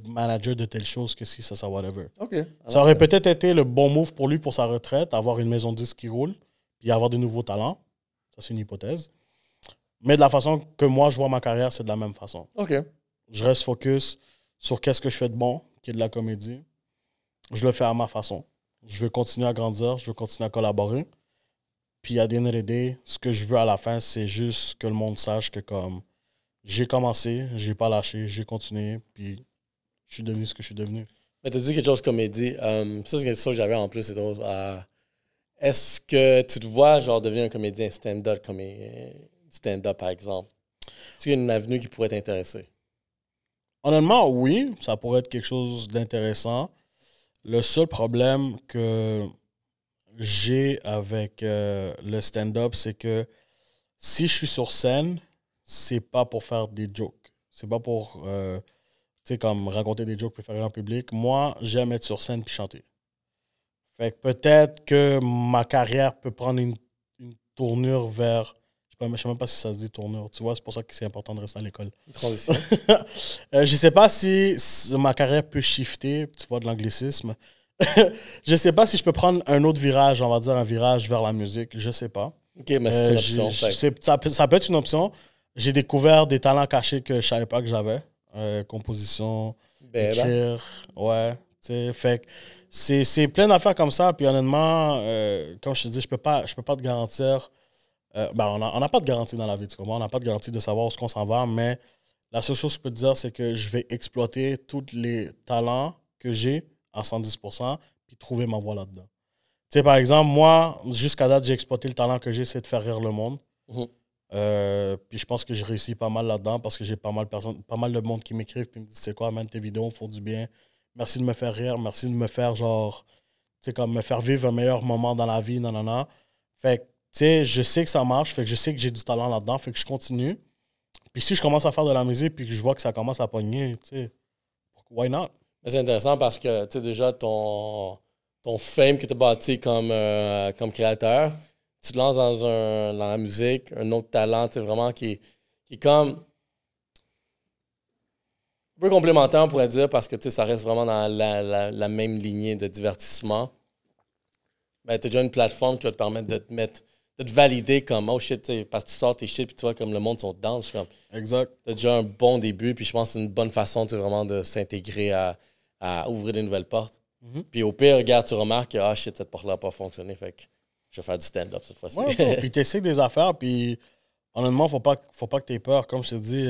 manager de telle chose que si, ça, whatever. OK. Ça aurait peut-être été le bon move pour lui pour sa retraite, avoir une maison de disques qui roule, puis avoir de nouveaux talents. Ça, c'est une hypothèse. Mais de la façon que moi, je vois ma carrière, c'est de la même façon. OK. Je reste focus sur qu'est-ce que je fais de bon, qui est de la comédie. Je le fais à ma façon. Je veux continuer à grandir, je veux continuer à collaborer. Puis à the end of the day, ce que je veux à la fin, c'est juste que le monde sache que comme j'ai commencé, j'ai pas lâché, j'ai continué, puis je suis devenu ce que je suis devenu. Mais tu as dit quelque chose comédie. Ça, c'est quelque chose que j'avais en plus, c'est drôle. Est-ce que tu te vois genre devenir un comédien stand-up, par exemple? Est-ce qu'il y a une avenue qui pourrait t'intéresser? Honnêtement, oui, ça pourrait être quelque chose d'intéressant. Le seul problème que j'ai avec le stand-up, c'est que si je suis sur scène, c'est pas pour faire des jokes. C'est pas pour tu sais, comme raconter des jokes pour faire en public. Moi, j'aime être sur scène puis chanter. Fait que peut-être que ma carrière peut prendre une tournure vers... Je sais même pas si ça se dit tournure. Tu vois, c'est pour ça que c'est important de rester à l'école. Transition. Je sais pas si ma carrière peut shifter, tu vois, de l'anglicisme. Je sais pas si je peux prendre un autre virage, on va dire un virage vers la musique. Je sais pas. OK, mais c'est une option. Ça peut être une option. J'ai découvert des talents cachés que je savais pas que j'avais. Composition, écrire, ouais. Fait que c'est plein d'affaires comme ça. Puis honnêtement, comme je te dis, je peux pas te garantir. On n'a pas de garantie dans la vie, tu comprends? On n'a pas de garantie de savoir où est-ce qu'on s'en va, mais la seule chose que je peux te dire, c'est que je vais exploiter tous les talents que j'ai à 110%, puis trouver ma voie là-dedans. Tu sais, par exemple, moi, jusqu'à date, j'ai exploité le talent que j'ai, c'est de faire rire le monde. Puis je pense que j'ai réussi pas mal là-dedans parce que j'ai pas mal de monde qui m'écrivent puis me disent c'est quoi, man, tes vidéos font du bien. Merci de me faire rire, merci de me faire genre, tu sais, comme me faire vivre un meilleur moment dans la vie, nanana. Fait que, tu sais, je sais que ça marche, fait que je sais que j'ai du talent là-dedans, fait que je continue. Puis si je commence à faire de la musique puis que je vois que ça commence à pogner, tu sais, why not? Mais c'est intéressant parce que, tu sais, déjà, ton fame que tu as bâti comme créateur, tu te lances dans la musique, un autre talent, tu sais, vraiment qui est comme un peu complémentaire, on pourrait dire, parce que, tu sais, ça reste vraiment dans la même lignée de divertissement. Ben, tu as déjà une plateforme qui va te permettre de te valider comme, oh shit, parce que tu sors tes shit, puis tu vois comme le monde sont dedans. Comme, Exact. tu as déjà un bon début, puis je pense que c'est une bonne façon, tu sais, vraiment de s'intégrer à ouvrir des nouvelles portes. Puis au pire, regarde, tu remarques que, ah shit, cette porte-là n'a pas fonctionné, fait que je vais faire du stand-up cette fois-ci. Ouais, bro, puis t'essaies des affaires, puis honnêtement, faut pas que t'aies peur. Comme je te dis,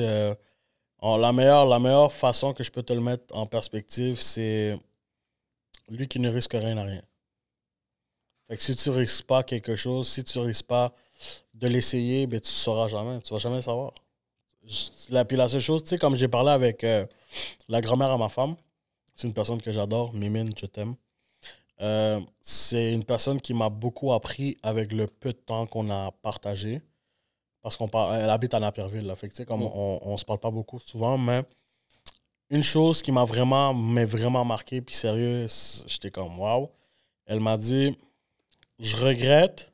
la meilleure façon que je peux te le mettre en perspective, c'est lui qui ne risque rien à rien. Fait que si tu risques pas quelque chose, si tu risques pas de l'essayer, ben tu sauras jamais. Tu vas jamais le savoir. Puis la seule chose, tu sais, comme j'ai parlé avec la grand-mère à ma femme, c'est une personne que j'adore, Mimine, je t'aime. C'est une personne qui m'a beaucoup appris avec le peu de temps qu'on a partagé. Parce elle habite à Napierville. Là. Fait que, tu sais, comme on se parle pas beaucoup souvent, mais une chose qui m'a vraiment marqué, puis sérieux, j'étais comme wow. Elle m'a dit, je regrette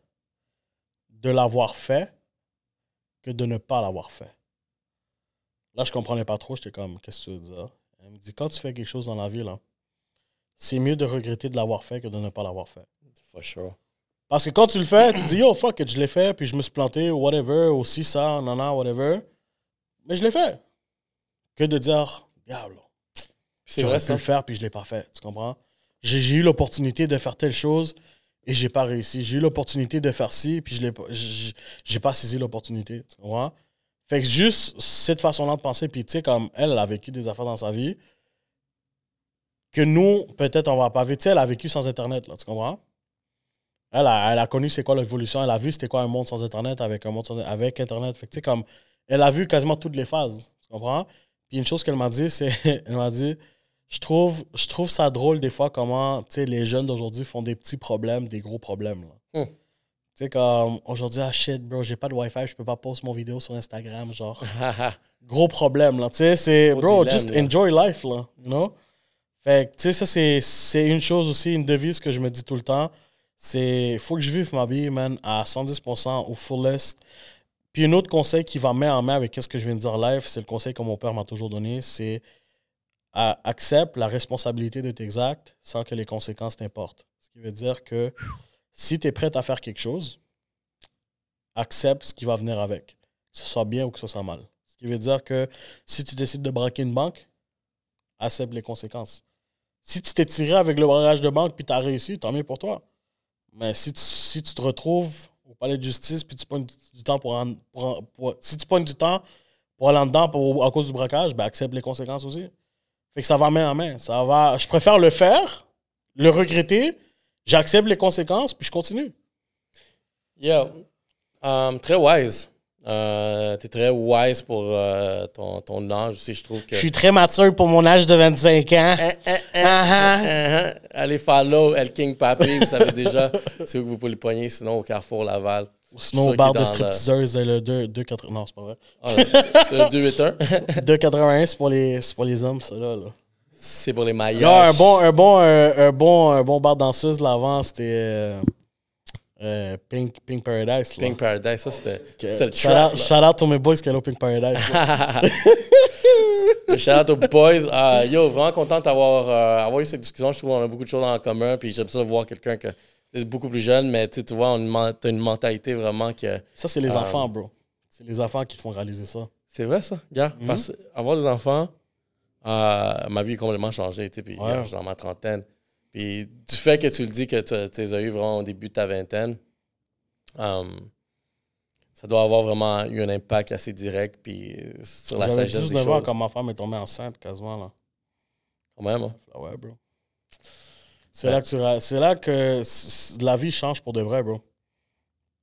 de l'avoir fait que de ne pas l'avoir fait. Là, je comprenais pas trop. J'étais comme, qu'est-ce que tu veux dire? Elle me dit, quand tu fais quelque chose dans la vie, là, c'est mieux de regretter de l'avoir fait que de ne pas l'avoir fait. For sure. Parce que quand tu le fais, tu dis, yo, fuck it, je l'ai fait, puis je me suis planté, whatever, aussi ça, nana, whatever. Mais je l'ai fait. Que de dire, diable, j'aurais pu le faire, puis je l'ai pas fait. Tu comprends? J'ai eu l'opportunité de faire telle chose et j'ai pas réussi. J'ai eu l'opportunité de faire ci, puis j'ai pas saisi l'opportunité. Tu comprends? Fait que juste cette façon-là de penser, puis tu sais, comme elle a vécu des affaires dans sa vie, que nous, peut-être, on va pas vivre. Tu sais, elle a vécu sans Internet, là, tu comprends? Elle a connu c'est quoi l'évolution, elle a vu c'était quoi un monde sans Internet avec avec Internet. Fait que, tu sais, comme, elle a vu quasiment toutes les phases, tu comprends? Puis une chose qu'elle m'a dit, c'est, elle m'a dit, je trouve ça drôle des fois comment, tu sais, les jeunes d'aujourd'hui font des petits problèmes, des gros problèmes, là. Tu sais, comme, aujourd'hui, ah shit, bro, j'ai pas de Wi-Fi, je peux pas poster mon vidéo sur Instagram, genre. Gros problème, là. Tu sais, c'est, bro, just enjoy life, là, you know? Fait que, tu sais, ça, c'est une chose aussi, une devise que je me dis tout le temps. C'est, faut que je vive ma vie, man, à 110%, au fullest. Puis un autre conseil qui va main en main avec ce que je viens de dire live, c'est le conseil que mon père m'a toujours donné, c'est accepte la responsabilité de tes actes sans que les conséquences t'importent. Ce qui veut dire que si tu es prêt à faire quelque chose, accepte ce qui va venir avec, que ce soit bien ou que ce soit mal. Ce qui veut dire que si tu décides de braquer une banque, accepte les conséquences. Si tu t'es tiré avec le braquage de banque puis tu as réussi, tant mieux pour toi. Mais si tu te retrouves au palais de justice puis tu prends du temps si tu prends du temps pour aller en dedans à cause du braquage, ben accepte les conséquences aussi. Fait que ça va main en main. Je préfère le faire, le regretter, j'accepte les conséquences, puis je continue. Yeah. Très wise. T'es très wise pour ton âge aussi, je trouve que... Je suis très mature pour mon âge de 25 ans. Allez follow El King Papi, vous savez déjà, c'est où que vous pouvez le pogner, sinon au Carrefour Laval. Sinon au bar de stripteaseurs, le 2,80. Non, c'est pas vrai. Le 281. 2,81, c'est pour les hommes, ça là. C'est pour les maillages. Un bon bar de danseuse l'avant, c'était Pink Paradise. Là. Pink Paradise, ça c'était le trap. Shout out to mes boys qui allaient au Pink Paradise. Shout out aux boys. Yo, vraiment content d'avoir eu cette discussion. Je trouve qu'on a beaucoup de choses en commun. Puis j'aime ça voir quelqu'un qui est beaucoup plus jeune, mais tu vois, t'as une mentalité vraiment que. Ça, c'est les enfants, bro. C'est les enfants qui font réaliser ça. C'est vrai, ça. Regarde, parce avoir des enfants, ma vie a complètement changé. Puis je suis dans ma trentaine. Puis du fait que tu le dis que tu les as eu vraiment au début de ta vingtaine, ça doit avoir vraiment eu un impact assez direct puis sur la sagesse des choses. J'avais 19 ans quand ma femme est tombée enceinte, quasiment, là. Quand même, hein? Ah ouais, bro. C'est là que la vie change pour de vrai, bro.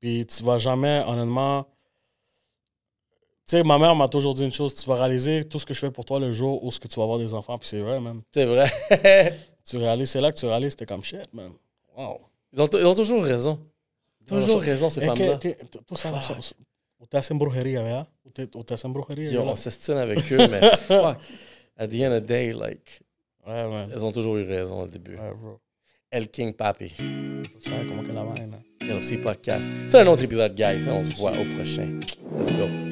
Puis tu vas jamais, honnêtement... Tu sais, ma mère m'a toujours dit une chose, tu vas réaliser tout ce que je fais pour toi le jour où ce que tu vas avoir des enfants, puis c'est vrai, man. C'est vrai. Tu réalises, c'est là que tu réalises, c'était comme shit, man. Wow. Ils ont toujours raison. Toujours raison, ces femmes-là. Tú sabes, ustedes hacen brujería, ¿verdad? Ustedes hacen brujería. Yo, on s'estime avec eux, mais fuck. At the end of the day, like, Ouais, man. elles ont toujours eu raison au début. Ouais, bro. El King Papi. Tú sabes cómo que la vaina. Et aussi podcast. C'est un autre épisode, guys. On se voit au prochain. Let's go.